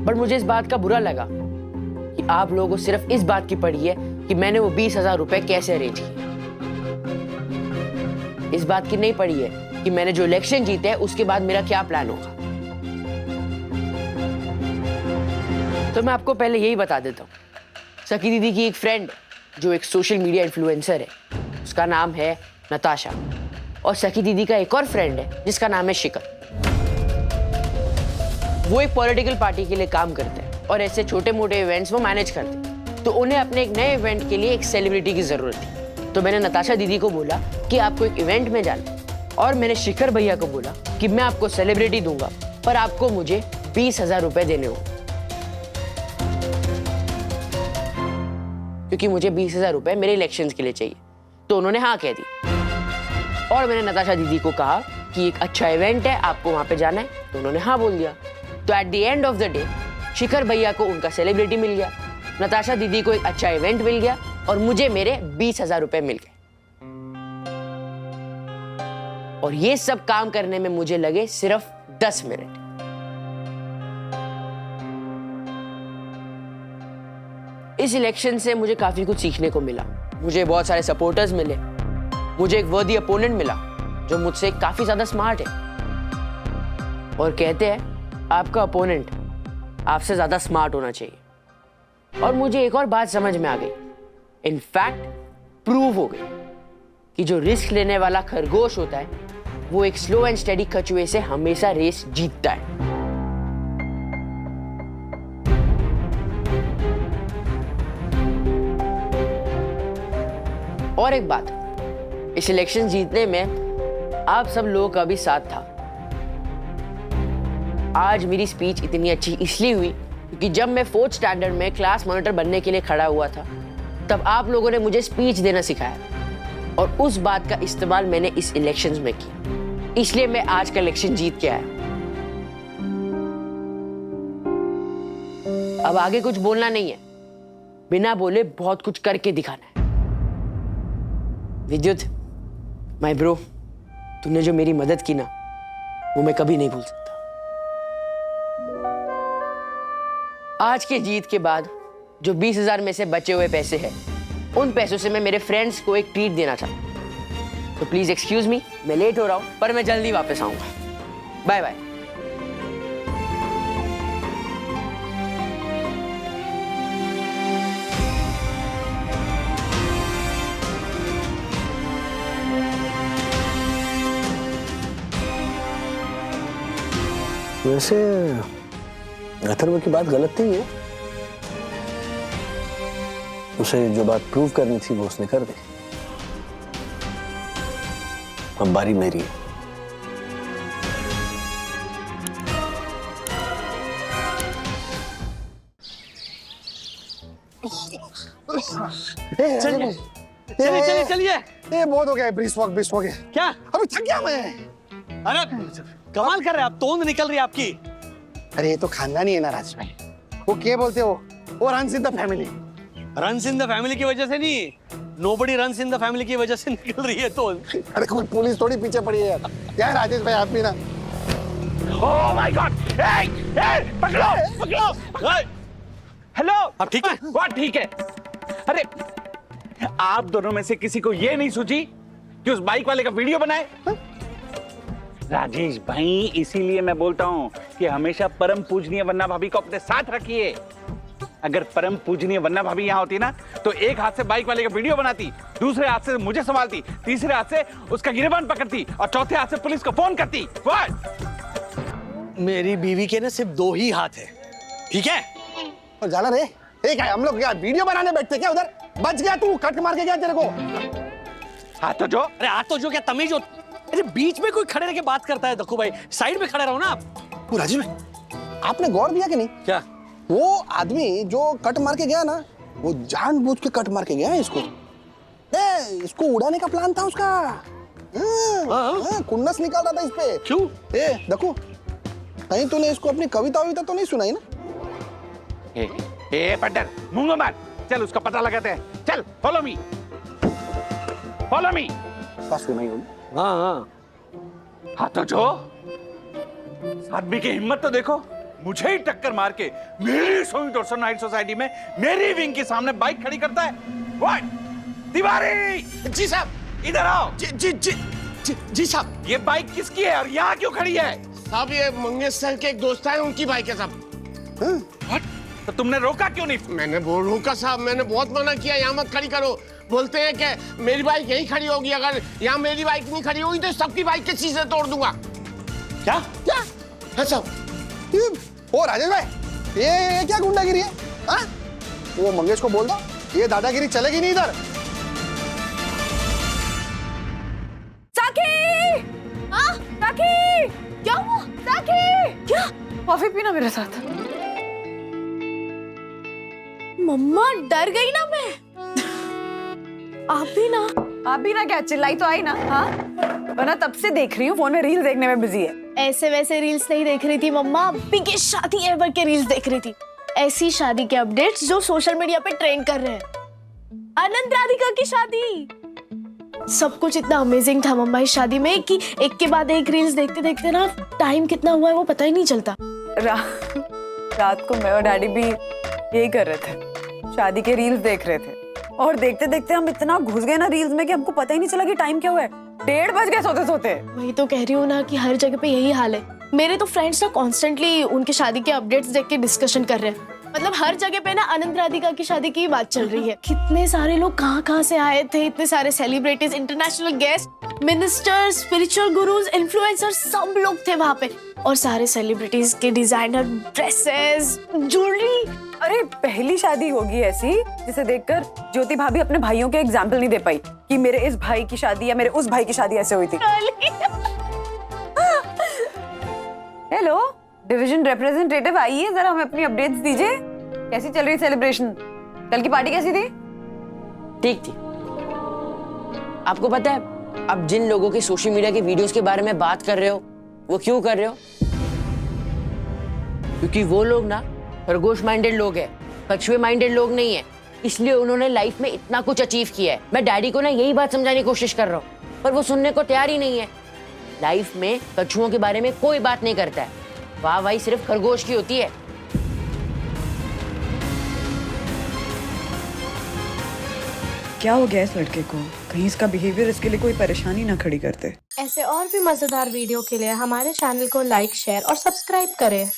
बट मुझे इस बात का बुरा लगा कि आप लोगों को सिर्फ इस बात की पड़ी है कि मैंने वो 20,000 रुपए कैसे अरेंज किए। इस बात की नहीं पड़ी है कि मैंने जो इलेक्शन जीते है उसके बाद मेरा क्या प्लान होगा। तो मैं आपको पहले यही बता देता हूँ। सखी दीदी की एक फ्रेंड जो एक सोशल मीडिया इन्फ्लुएंसर है, उसका नाम है नताशा, और सखी दीदी का एक और फ्रेंड है जिसका नाम है शिखर। वो एक पॉलिटिकल पार्टी के लिए काम करते हैं और ऐसे छोटे मोटे इवेंट्स वो मैनेज करते हैं। तो उन्हें अपने एक नए इवेंट के लिए एक सेलिब्रिटी की जरूरत थी। तो मैंने नताशा दीदी को बोला कि आपको एक इवेंट में जाना है, और मैंने शिखर भैया को बोला कि मैं आपको सेलिब्रिटी दूंगा पर आपको मुझे 20,000 रुपए देने होंगे, क्योंकि मुझे 20,000 रुपए मेरे इलेक्शंस के लिए चाहिए। तो उन्होंने हाँ कह दी, और मैंने नताशा दीदी को कहा कि एक अच्छा इवेंट है, आपको वहां पे जाना है, तो उन्होंने हाँ बोल दिया। तो at the end of the day Shikhar भैया को उनका सेलिब्रिटी मिल गया, नताशा दीदी को एक अच्छा इवेंट मिल गया, और मुझे मेरे 20,000 रुपए मिल गए। और ये सब काम करने में मुझे लगे सिर्फ 10 मिनट। इस इलेक्शन से मुझे काफी कुछ सीखने को मिला। मुझे बहुत सारे सपोर्टर्स मिले, मुझे एक वर्दी अपोनेंट मिला जो मुझसे काफी ज्यादा स्मार्ट है। और कहते हैं आपका अपोनेंट आपसे ज्यादा स्मार्ट होना चाहिए। और मुझे एक और बात समझ में आ गई, इनफैक्ट प्रूव हो गई, कि जो रिस्क लेने वाला खरगोश होता है वो एक स्लो एंड स्टेडी कछुए से हमेशा रेस जीतता है। और एक बात, इस इलेक्शन जीतने में आप सब लोगों का भी साथ था। आज मेरी स्पीच इतनी अच्छी इसलिए हुई क्योंकि जब मैं 4th स्टैंडर्ड में क्लास मॉनिटर बनने के लिए खड़ा हुआ था, तब आप लोगों ने मुझे स्पीच देना सिखाया। और उस बात का इस्तेमाल मैंने इस इलेक्शंस में किया, इसलिए मैं आज का इलेक्शन जीत के आया। अब आगे कुछ बोलना नहीं है, बिना बोले बहुत कुछ करके दिखाना है। विद्युत, माय ब्रो, तूने जो मेरी मदद की ना, वो मैं कभी नहीं भूल सकता। आज के जीत के बाद जो 20,000 में से बचे हुए पैसे हैं, उन पैसों से मैं मेरे फ्रेंड्स को एक ट्रीट देना चाहता हूं। तो प्लीज एक्सक्यूज मी, मैं लेट हो रहा हूं, पर मैं जल्दी वापस आऊंगा। Bye bye. वैसे अथर्व की बात गलत नहीं है, उसे जो बात प्रूव करनी थी वो उसने कर दी। अब बारी मेरी है। चलिए चलिए चलिए। ये बहुत हो गया, ब्रिस्क वॉक है। क्या? अभी थक गया मैं। अरे कमाल कर रहे हैं आप, तोंद निकल रही है आपकी। अरे ये तो खानदानी है ना राज भाई, वो क्या बोलते हो, वो runs in the family. Runs in the family की वजह से नहीं, nobody runs in the family की वजह से निकल रही है तोंद। अरे कोई पुलिस थोड़ी पीछे पड़ी है यार राजेश भाई, आप भी ना। ओह माय गॉड, पकड़ो पकड़ो। हेलो, अब ठीक है? बहुत ठीक है। अरे आप दोनों में से किसी को ये नहीं सूझी कि उस बाइक वाले का वीडियो बनाए? राजेश भाई, इसीलिए मैं बोलता हूँ कि हमेशा परम पूजनीय वन्ना भाभी को अपने साथ रखिए। अगर परम पूजनीय वन्ना भाभी यहाँ होती ना, तो एक हाथ से बाइक वाले का वीडियो बनाती, दूसरे हाथ से मुझे संभालती, तीसरे हाथ से उसका गिरबान पकड़ती और चौथे हाथ से पुलिस को फोन करती। मेरी बीवी के ना सिर्फ 2 ही हाथ है, ठीक है? और जाला रे, एक है, हम लोग क्या वीडियो बनाने बैठते क्या उधर? बच गया तू, कट मार के गया तेरे को। हाथ तो जो, अरे हाथ तो जो क्या तमीज हो? अरे बीच में कोई खड़े रह के बात करता है दक्कू भाई, साइड में खड़े रहो ना आप। वो राजीव भाई, आपने गौर दिया कि नहीं? क्या? वो आदमी जो कट मार के गया ना, वो जानबूझ के कट मार के गया है इसको। इसको उड़ाने का प्लान था उसका। कुन्नस निकाल रहा था इस पे। क्यों? देखो, कहीं तूने इसको अपनी कविता तो नहीं सुनाई ना? पट्टर, मुंह मार, चल उसका पता लगाते हैं। चल, फॉलो मी, फॉलो मी। सुनाई होगी। हाँ। हाँ तो जो आदमी की हिम्मत तो देखो, मुझे ही टक्कर मार के मेरी सोई दर्शन नाइट सोसाइटी में मेरी विंग के सामने बाइक खड़ी करता है। व्हाट? तिवारी जी साहब, इधर आओ। जी साहब, ये बाइक किसकी है और यहाँ क्यों खड़ी है? साहब ये मंगेश सर के एक दोस्त है, उनकी बाइक है साहब। तो तुमने रोका क्यों नहीं? मैंने रोका साहब, मैंने बहुत मना किया, यहाँ मत खड़ी करो। बोलते हैं कि मेरी बाइक यहीं खड़ी होगी, अगर यहाँ मेरी बाइक नहीं खड़ी होगी तो सबकी बाइक के शीशे तोड़ दूंगा। क्या? क्या है साहब? ओ राजेश भाई, ये क्या गुंडागिरी है? हाँ? वो मंगेश को बोल दो, ये दादागिरी चलेगी नहीं इधर। साकी! हाँ? साकी! क्या हुआ? साकी! क्या? कॉफी पीना मेरे साथ। मम्मा डर गई ना मैं। आप भी ना क्या, चिल्लाई तो आई ना? हाँ, वरना तब से देख रही हूँ, फोन में रील देखने में बिजी है। ऐसे वैसे रील्स नहीं देख रही थी मम्मा, बिगेस्ट शादी एवर के रील्स देख रही थी। ऐसी शादी के अपडेट्स जो सोशल मीडिया पे ट्रेंड कर रहे हैं। अनंत राधिका की शादी, सब कुछ इतना अमेजिंग था मम्मा इस शादी में कि एक के बाद एक रील्स देखते देखते ना टाइम कितना हुआ है वो पता ही नहीं चलता। रात को मैं और डैडी भी यही कर रहे थे, शादी के रील्स देख रहे थे, और देखते देखते हम इतना घुस गए ना रील्स में कि हमको पता ही नहीं चला कि टाइम क्या हुआ है। 1:30 बज गए सोते सोते। वही तो कह रही हूँ ना कि हर जगह पे यही हाल है। मेरे तो फ्रेंड्स ना कॉन्स्टेंटली उनके शादी के अपडेट्स देख के डिस्कशन कर रहे हैं। मतलब हर जगह पे ना अनंत राधिका की शादी की बात चल रही है। कितने सारे लोग कहाँ से आए थे, इतने सारे celebrities, international guest, ministers, spiritual gurus, influencers, सब लोग थे वहाँ पे। और सारे सेलिब्रिटीज के डिजाइनर ड्रेसेस, ज्वेलरी। अरे पहली शादी होगी ऐसी जिसे देखकर ज्योति भाभी अपने भाइयों के एग्जाम्पल नहीं दे पाई कि मेरे इस भाई की शादी या मेरे उस भाई की शादी ऐसे हुई थी। हेलो डिवीजन रिप्रेजेंटेटिव, आइए जरा हमें अपनी अपडेट्स दीजिए। कैसी चल रही सेलिब्रेशन? कल की पार्टी कैसी थी? ठीक थी। आपको पता है अब जिन लोगों के सोशल मीडिया के वीडियोस के बारे में बात कर रहे हो वो क्यों कर रहे हो? क्योंकि वो लोग ना खरगोश माइंडेड लोग हैं, कछुए माइंडेड लोग नहीं है। इसलिए उन्होंने लाइफ में इतना कुछ अचीव किया है। मैं डैडी को ना यही बात समझाने की कोशिश कर रहा हूँ पर वो सुनने को तैयार ही नहीं है। लाइफ में कछुओं के बारे में कोई बात नहीं करता है, वाह वाही सिर्फ खरगोश की होती है। क्या हो गया इस लड़के को? कहीं इसका बिहेवियर इसके लिए कोई परेशानी ना खड़ी करते। ऐसे और भी मजेदार वीडियो के लिए हमारे चैनल को लाइक, शेयर और सब्सक्राइब करें।